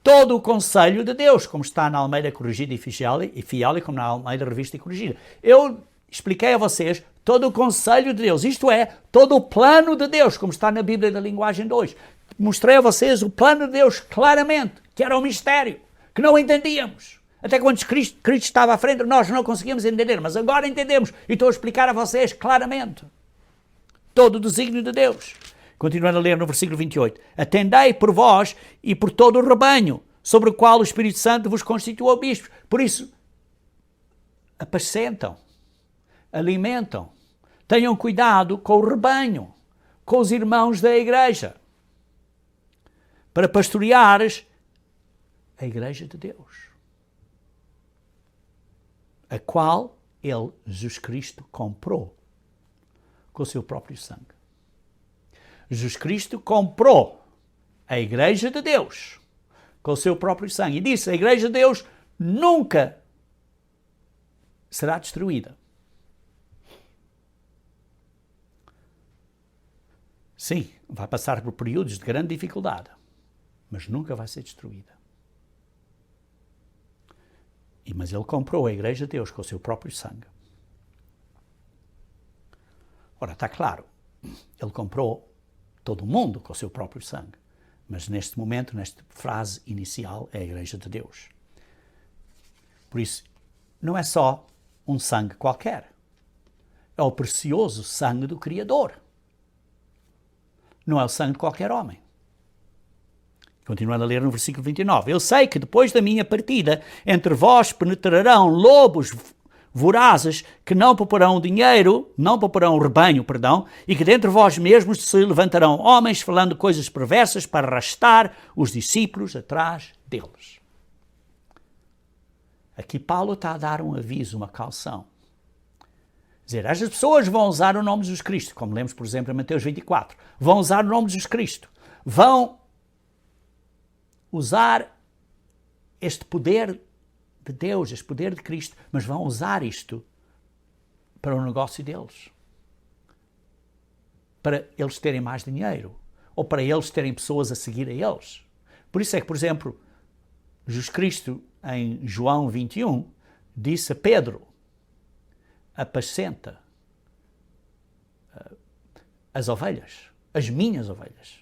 todo o conselho de Deus, como está na Almeida Corrigida e Fiel, e como na Almeida Revista e Corrigida. Eu expliquei a vocês todo o conselho de Deus, isto é, todo o plano de Deus, como está na Bíblia da Linguagem 2. Mostrei a vocês o plano de Deus claramente, que era um mistério, que não entendíamos. Até quando Cristo estava à frente, nós não conseguíamos entender, mas agora entendemos e estou a explicar a vocês claramente todo o desígnio de Deus. Continuando a ler no versículo 28. Atendei por vós e por todo o rebanho, sobre o qual o Espírito Santo vos constituiu bispos. Por isso, apacentam, alimentam, tenham cuidado com o rebanho, com os irmãos da igreja, para pastoreares a igreja de Deus, a qual ele, Jesus Cristo, comprou com o seu próprio sangue. Jesus Cristo comprou a igreja de Deus com o seu próprio sangue. E disse, a igreja de Deus nunca será destruída. Sim, vai passar por períodos de grande dificuldade, mas nunca vai ser destruída. Mas ele comprou a igreja de Deus com o seu próprio sangue. Ora, está claro, ele comprou todo o mundo com o seu próprio sangue, mas neste momento, nesta frase inicial, é a igreja de Deus. Por isso, não é só um sangue qualquer, é o precioso sangue do Criador. Não é o sangue de qualquer homem. Continuando a ler no versículo 29. Eu sei que depois da minha partida, entre vós penetrarão lobos vorazes que não pouparão o rebanho, e que dentre vós mesmos se levantarão homens falando coisas perversas para arrastar os discípulos atrás deles. Aqui Paulo está a dar um aviso, uma caução. Dizer, estas pessoas vão usar o nome de Jesus Cristo, como lemos, por exemplo, em Mateus 24. Vão usar o nome de Jesus Cristo. Vão usar este poder de Deus, este poder de Cristo, mas vão usar isto para o negócio deles. Para eles terem mais dinheiro, ou para eles terem pessoas a seguir a eles. Por isso é que, por exemplo, Jesus Cristo, em João 21, disse a Pedro, apacenta as ovelhas, as minhas ovelhas.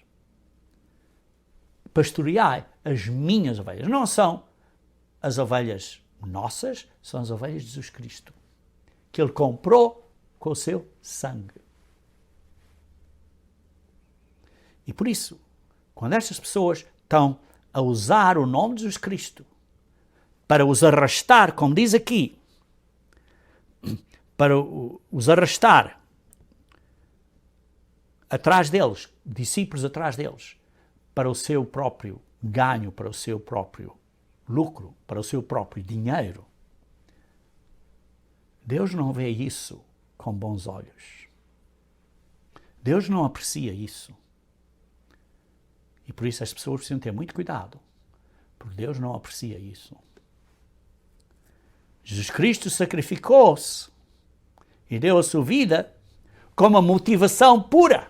Pastoreai as minhas ovelhas. Não são as ovelhas nossas, são as ovelhas de Jesus Cristo, que ele comprou com o seu sangue. E por isso, quando estas pessoas estão a usar o nome de Jesus Cristo para os arrastar, como diz aqui, para os arrastar atrás deles, discípulos atrás deles, para o seu próprio ganho, para o seu próprio lucro, para o seu próprio dinheiro. Deus não vê isso com bons olhos. Deus não aprecia isso. E por isso as pessoas precisam ter muito cuidado, porque Deus não aprecia isso. Jesus Cristo sacrificou-se e deu a sua vida com uma motivação pura.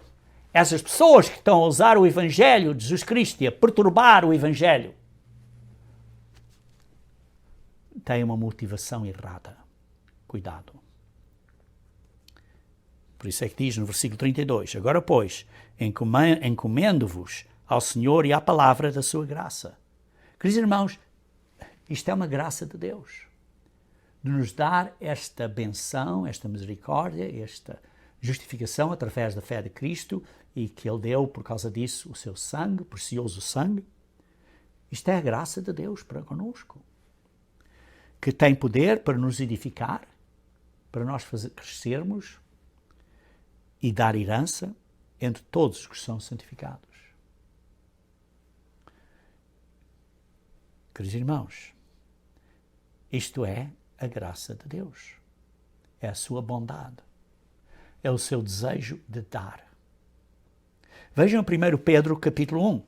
Essas pessoas que estão a usar o Evangelho de Jesus Cristo e a perturbar o Evangelho têm uma motivação errada. Cuidado. Por isso é que diz no versículo 32, agora, pois, encomendo-vos ao Senhor e à palavra da sua graça. Queridos irmãos, isto é uma graça de Deus, de nos dar esta benção, esta misericórdia, esta justificação através da fé de Cristo e que Ele deu, por causa disso, o seu sangue, precioso sangue. Isto é a graça de Deus para conosco, que tem poder para nos edificar, para nós crescermos e dar herança entre todos os que são santificados. Queridos irmãos, isto é a graça de Deus, é a sua bondade, é o seu desejo de dar. Vejam 1 Pedro capítulo 1. 1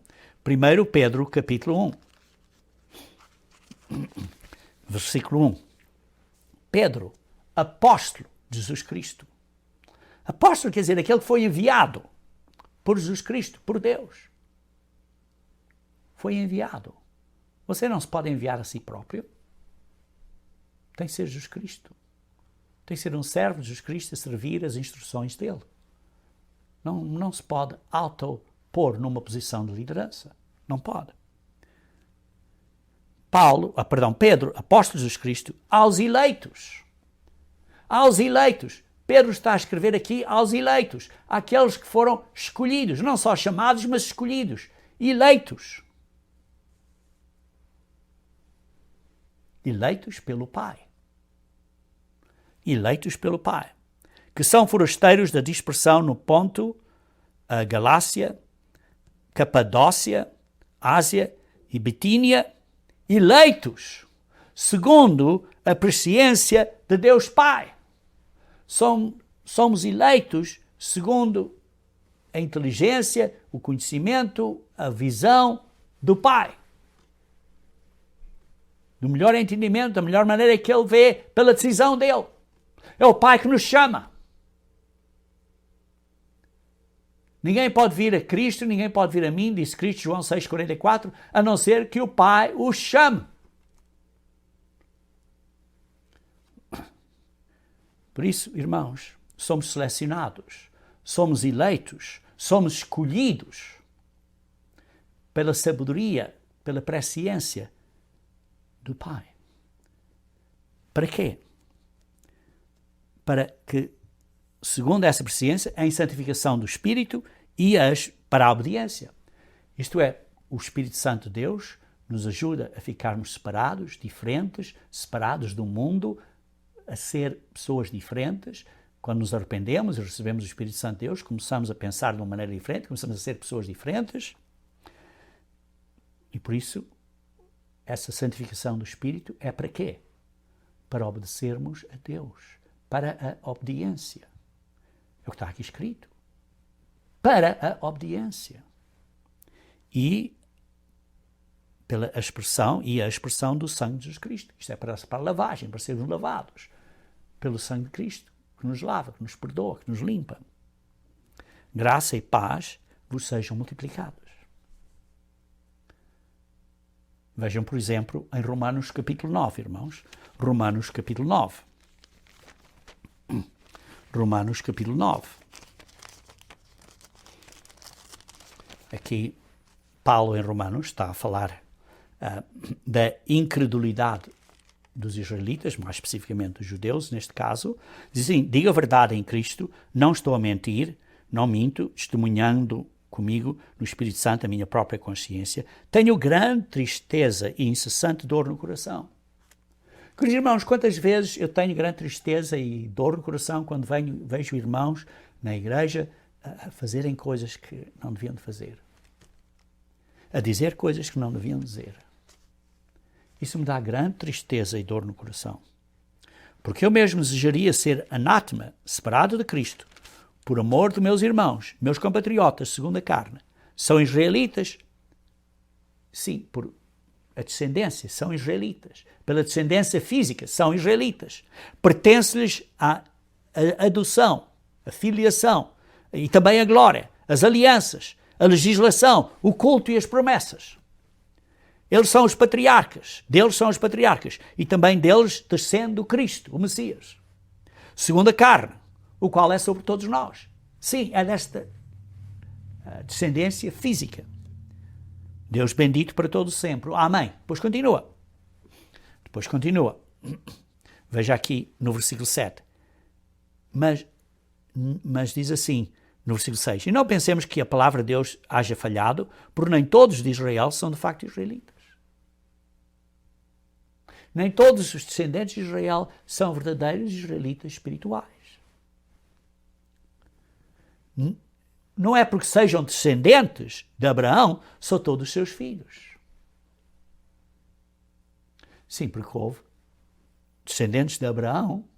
Pedro capítulo 1, versículo 1. Pedro, apóstolo de Jesus Cristo. Apóstolo quer dizer aquele que foi enviado por Jesus Cristo, por Deus. Foi enviado. Você não se pode enviar a si próprio. Tem que ser Jesus Cristo. Tem que ser um servo de Jesus Cristo a servir as instruções dele. Não se pode auto-pôr numa posição de liderança. Não pode. Pedro, apóstolo de Jesus Cristo, aos eleitos. Aos eleitos. Pedro está a escrever aqui aos eleitos, àqueles que foram escolhidos, não só chamados, mas escolhidos, eleitos. Eleitos pelo Pai. Eleitos pelo Pai. Que são forasteiros da dispersão no Ponto, a Galácia, Capadócia, Ásia e Bitínia, eleitos segundo a presciência de Deus Pai. Somos eleitos segundo a inteligência, o conhecimento, a visão do Pai. Do melhor entendimento, da melhor maneira que Ele vê, pela decisão dele. É o Pai que nos chama. Ninguém pode vir a Cristo, ninguém pode vir a mim, disse Cristo, João 6,44, a não ser que o Pai o chame. Por isso, irmãos, somos selecionados, somos eleitos, somos escolhidos pela sabedoria, pela presciência do Pai. Para quê? Para que, segundo essa presciência, em santificação do Espírito e para a obediência. Isto é, o Espírito Santo de Deus nos ajuda a ficarmos separados, diferentes, separados do mundo, a ser pessoas diferentes. Quando nos arrependemos e recebemos o Espírito Santo de Deus, começamos a pensar de uma maneira diferente, começamos a ser pessoas diferentes. E por isso, essa santificação do Espírito é para quê? Para obedecermos a Deus, para a obediência. É o que está aqui escrito. Para a obediência. E pela expressão do sangue de Jesus Cristo. Isto é para a lavagem, para sermos lavados pelo sangue de Cristo, que nos lava, que nos perdoa, que nos limpa. Graça e paz vos sejam multiplicados. Vejam, por exemplo, em Romanos capítulo 9, irmãos. Romanos capítulo 9. Romanos capítulo 9. Aqui, Paulo em Romanos está a falar da incredulidade dos israelitas, mais especificamente dos judeus, neste caso. Diz assim, diga a verdade em Cristo, não estou a mentir, não minto, testemunhando comigo no Espírito Santo a minha própria consciência, tenho grande tristeza e incessante dor no coração. Queridos irmãos, quantas vezes eu tenho grande tristeza e dor no coração quando vejo irmãos na igreja a fazerem coisas que não deviam de fazer, a dizer coisas que não deviam dizer. Isso me dá grande tristeza e dor no coração, porque eu mesmo desejaria ser anátema, separado de Cristo, por amor de meus irmãos, meus compatriotas, segundo a carne, são israelitas, sim, por a descendência, são israelitas. Pela descendência física, são israelitas. Pertence-lhes a adoção, a filiação e também a glória, as alianças, a legislação, o culto e as promessas. Eles são os patriarcas, deles são os patriarcas, e também deles descende o Cristo, o Messias, segundo a carne, o qual é sobre todos nós. Sim, é desta descendência física. Deus bendito para todo sempre. Amém. Depois continua. Veja aqui no versículo 7. Mas diz assim, no versículo 6, e não pensemos que a palavra de Deus haja falhado, porque nem todos de Israel são de facto israelitas. Nem todos os descendentes de Israel são verdadeiros israelitas espirituais. Não é porque sejam descendentes de Abraão, são todos seus filhos. Sim, porque houve descendentes de Abraão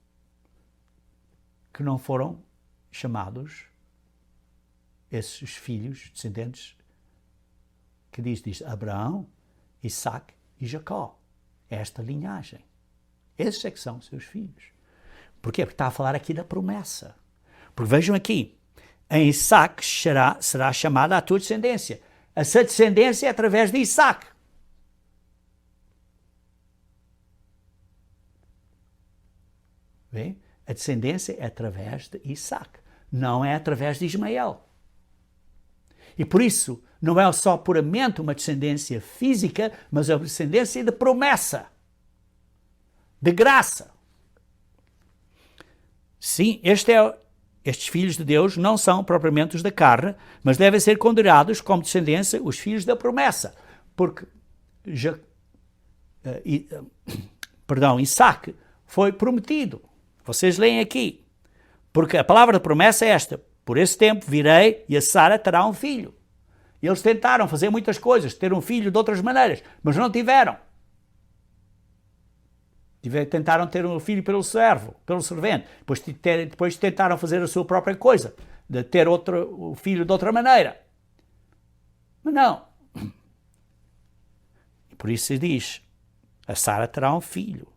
que não foram chamados, esses filhos, descendentes, que diz Abraão, Isaac e Jacó. É esta linhagem. Esses é que são seus filhos. Porquê? Porque está a falar aqui da promessa. Porque vejam aqui, em Isaac será chamada a tua descendência. Essa descendência é através de Isaac. Vê? A descendência é através de Isaac, não é através de Ismael. E por isso, não é só puramente uma descendência física, mas é uma descendência de promessa, de graça. Sim, estes filhos de Deus não são propriamente os da carne, mas devem ser considerados como descendência os filhos da promessa. Porque Isaac foi prometido. Vocês leem aqui. Porque a palavra de promessa é esta. Por esse tempo virei e a Sara terá um filho. E eles tentaram fazer muitas coisas, ter um filho de outras maneiras, mas não tiveram. Tentaram ter um filho pelo servente. Depois tentaram fazer a sua própria coisa, de ter o filho de outra maneira. Mas não. E por isso se diz, a Sara terá um filho.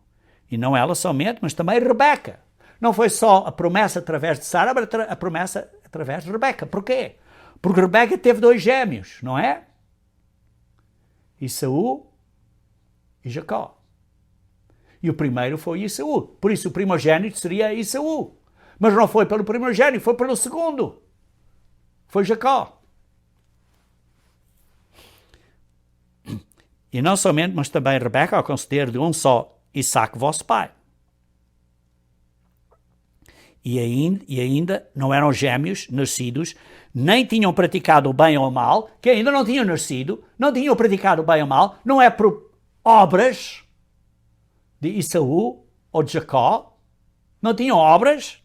E não ela somente, mas também Rebeca. Não foi só a promessa através de Sara, mas a promessa através de Rebeca. Porquê? Porque Rebeca teve 2 gêmeos, não é? Esaú e Jacó. E o primeiro foi Esaú. Por isso o primogênito seria Esaú. Mas não foi pelo primogênito, foi pelo segundo. Foi Jacó. E não somente, mas também Rebeca, ao conceder de um só Isaac, vosso pai. E ainda não eram gêmeos nascidos, nem tinham praticado o bem ou o mal, que ainda não tinham nascido, não tinham praticado o bem ou o mal, não é por obras de Esaú ou de Jacó, não tinham obras,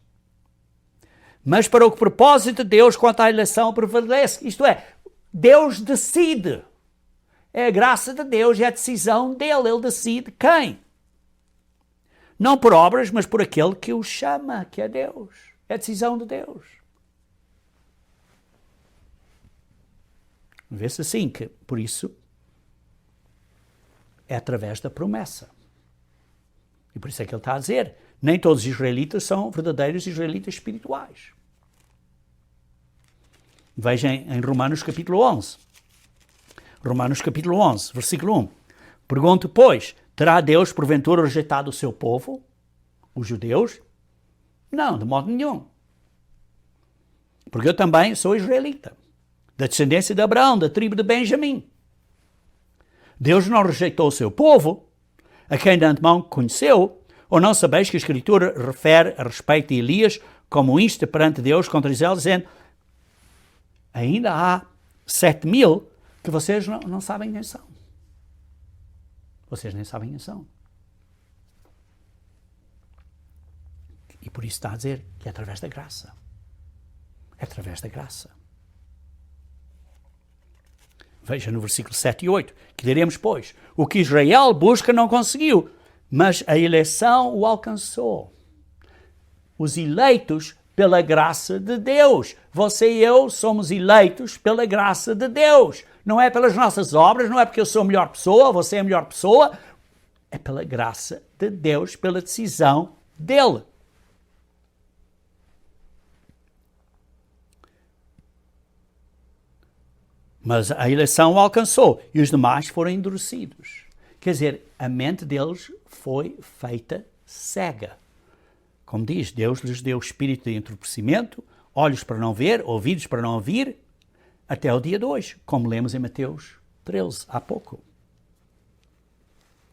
mas para o propósito de Deus quanto à eleição prevalece. Isto é, Deus decide. É a graça de Deus, é a decisão dele, ele decide quem. Não por obras, mas por aquele que o chama, que é Deus. É a decisão de Deus. Vê-se assim que, por isso, é através da promessa. E por isso é que ele está a dizer, nem todos os israelitas são verdadeiros israelitas espirituais. Vejam em Romanos capítulo 11. Romanos capítulo 11, versículo 1. Pergunto, pois, terá Deus porventura rejeitado o seu povo, os judeus? Não, de modo nenhum. Porque eu também sou israelita, da descendência de Abraão, da tribo de Benjamim. Deus não rejeitou o seu povo, a quem de antemão conheceu, ou não sabeis que a Escritura refere a respeito de Elias como insta perante Deus contra Israel, dizendo, ainda há 7.000 que vocês não sabem quem são. Vocês nem sabem quem são. E por isso está a dizer que é através da graça. É através da graça. Veja no versículo 7 e 8, que diremos, pois, o que Israel busca não conseguiu, mas a eleição o alcançou. Os eleitos pela graça de Deus. Você e eu somos eleitos pela graça de Deus. Não é pelas nossas obras, não é porque eu sou a melhor pessoa, você é a melhor pessoa. É pela graça de Deus, pela decisão dele. Mas a eleição o alcançou e os demais foram endurecidos. Quer dizer, a mente deles foi feita cega. Como diz, Deus lhes deu espírito de entorpecimento, olhos para não ver, ouvidos para não ouvir, até o dia de hoje, como lemos em Mateus 13, há pouco.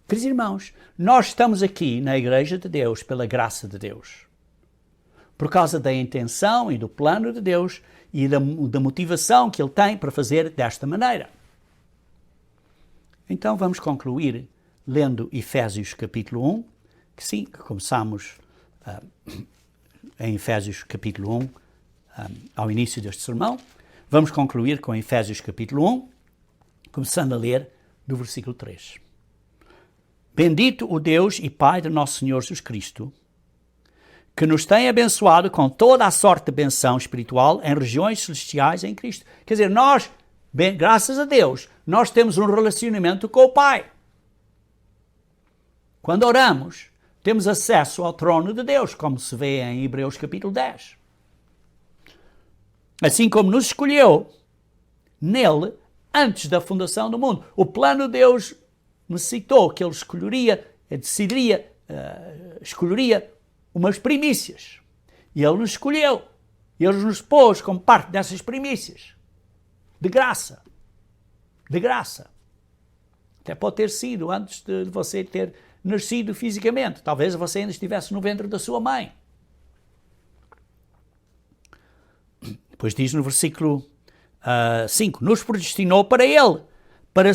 Queridos irmãos, nós estamos aqui na Igreja de Deus pela graça de Deus. Por causa da intenção e do plano de Deus e da motivação que Ele tem para fazer desta maneira. Então vamos concluir lendo Efésios capítulo 1, que começamos em Efésios capítulo 1, ao início deste sermão. Vamos concluir com Efésios capítulo 1, começando a ler do versículo 3. Bendito o Deus e Pai de nosso Senhor Jesus Cristo, que nos tem abençoado com toda a sorte de benção espiritual em regiões celestiais em Cristo. Quer dizer, nós, graças a Deus, nós temos um relacionamento com o Pai. Quando oramos, temos acesso ao trono de Deus, como se vê em Hebreus capítulo 10. Assim como nos escolheu nele antes da fundação do mundo. O plano de Deus necessitou que ele escolheria umas primícias. E ele nos escolheu. E ele nos pôs como parte dessas primícias. De graça. De graça. Até pode ter sido antes de você ter nascido fisicamente. Talvez você ainda estivesse no ventre da sua mãe. Depois diz no versículo 5, nos predestinou para ele, para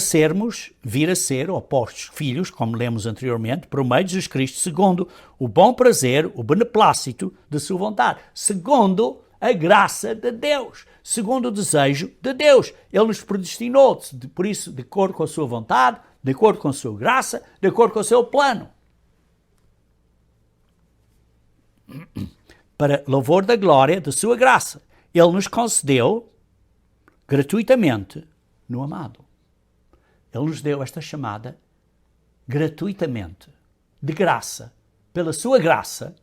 vir a ser opostos filhos, como lemos anteriormente, por meio de Jesus Cristo, segundo o bom prazer, o beneplácito de sua vontade, segundo a graça de Deus, segundo o desejo de Deus. Ele nos predestinou, por isso, de acordo com a sua vontade, de acordo com a sua graça, de acordo com o seu plano. Para louvor da glória de sua graça, ele nos concedeu gratuitamente no amado. Ele nos deu esta chamada gratuitamente, de graça, pela sua graça,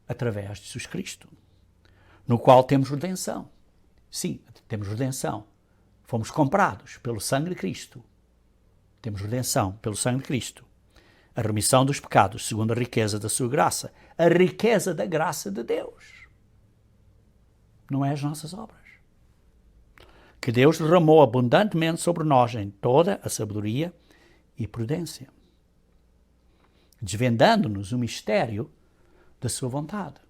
através de Jesus Cristo, no qual temos redenção. Sim, temos redenção. Fomos comprados pelo sangue de Cristo. Temos redenção pelo sangue de Cristo. A remissão dos pecados, segundo a riqueza da sua graça. A riqueza da graça de Deus. Não é as nossas obras. Que Deus derramou abundantemente sobre nós em toda a sabedoria e prudência, desvendando-nos o mistério da sua vontade.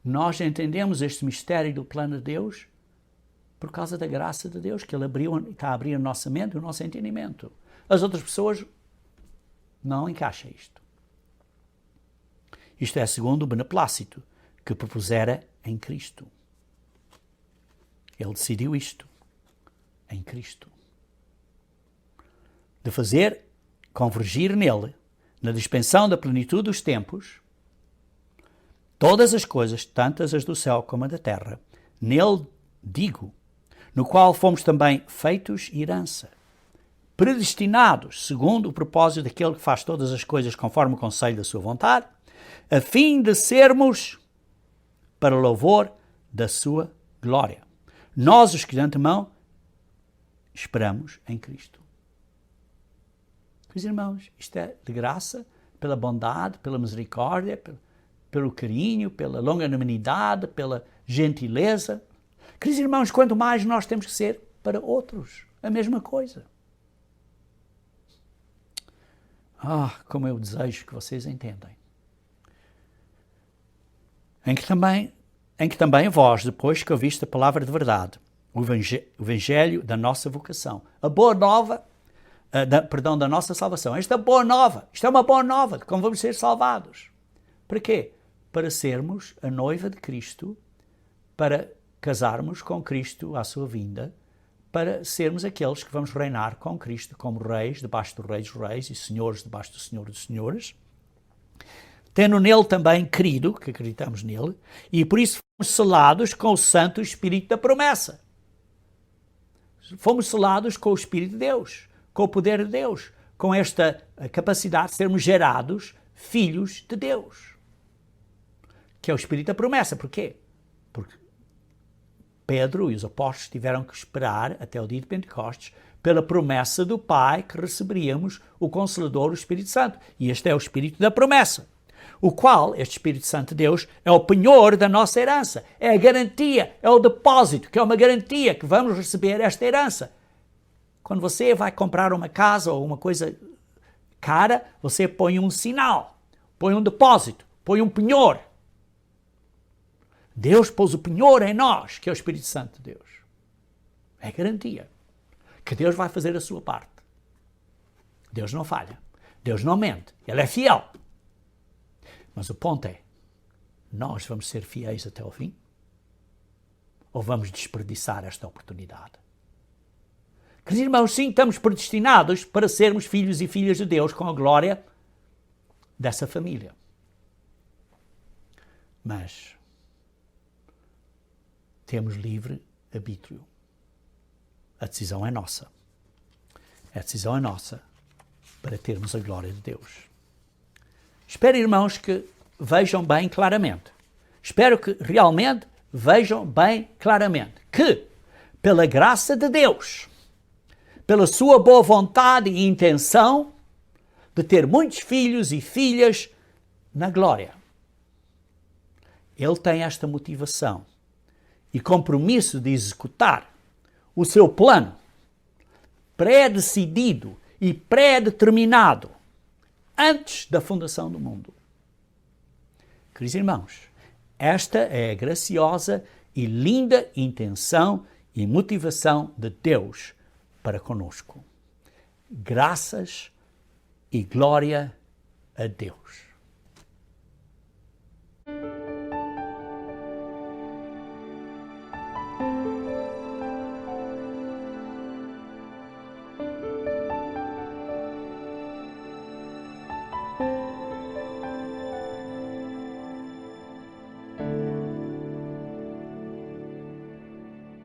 Nós entendemos este mistério do plano de Deus por causa da graça de Deus, que Ele está a abrir a nossa mente e o nosso entendimento. As outras pessoas não encaixam isto. Isto é segundo o beneplácito que propusera em Cristo. Ele decidiu isto, em Cristo. De fazer convergir nele, na dispensão da plenitude dos tempos, todas as coisas, tantas as do céu como a da terra, nele digo, no qual fomos também feitos herança, predestinados, segundo o propósito daquele que faz todas as coisas conforme o conselho da sua vontade, a fim de sermos para louvor da sua glória. Nós, os que de antemão, esperamos em Cristo. Meus irmãos, isto é de graça, pela bondade, pela misericórdia, pelo carinho, pela longanimidade, pela gentileza. Queridos irmãos, quanto mais nós temos que ser para outros, a mesma coisa. Como eu desejo que vocês entendem. Em que também vós, depois que ouviste a palavra de verdade, o evangelho da nossa vocação, a boa nova, da nossa salvação. Esta boa nova, isto é uma boa nova de como vamos ser salvados. Para quê? Para sermos a noiva de Cristo, para casarmos com Cristo à sua vinda, para sermos aqueles que vamos reinar com Cristo como reis, debaixo do Rei dos Reis e senhores debaixo do Senhor dos Senhores. tendo nele também crido, que acreditamos nele, e por isso fomos selados com o Santo Espírito da promessa. Fomos selados com o Espírito de Deus, com o poder de Deus, com esta capacidade de sermos gerados filhos de Deus, que é o Espírito da promessa. Porquê? Porque Pedro e os apóstolos tiveram que esperar até o dia de Pentecostes pela promessa do Pai que receberíamos o Consolador, o Espírito Santo. E este é o Espírito da promessa, o qual, este Espírito Santo de Deus, é o penhor da nossa herança, é a garantia, é o depósito, que é uma garantia que vamos receber esta herança. Quando você vai comprar uma casa ou uma coisa cara, você põe um sinal, põe um depósito, põe um penhor. Deus pôs o penhor em nós, que é o Espírito Santo de Deus. É garantia que Deus vai fazer a sua parte. Deus não falha, Deus não mente, Ele é fiel. Mas o ponto é, nós vamos ser fiéis até o fim? Ou vamos desperdiçar esta oportunidade? Queridos irmãos, sim, estamos predestinados para sermos filhos e filhas de Deus com a glória dessa família. Mas temos livre arbítrio. A decisão é nossa. A decisão é nossa para termos a glória de Deus. Espero, irmãos, que vejam bem claramente. Espero que realmente vejam bem claramente que, pela graça de Deus, pela sua boa vontade e intenção de ter muitos filhos e filhas na glória, Ele tem esta motivação e compromisso de executar o seu plano pré-decidido e pré-determinado antes da fundação do mundo. Queridos irmãos, esta é a graciosa e linda intenção e motivação de Deus para conosco. Graças e glória a Deus.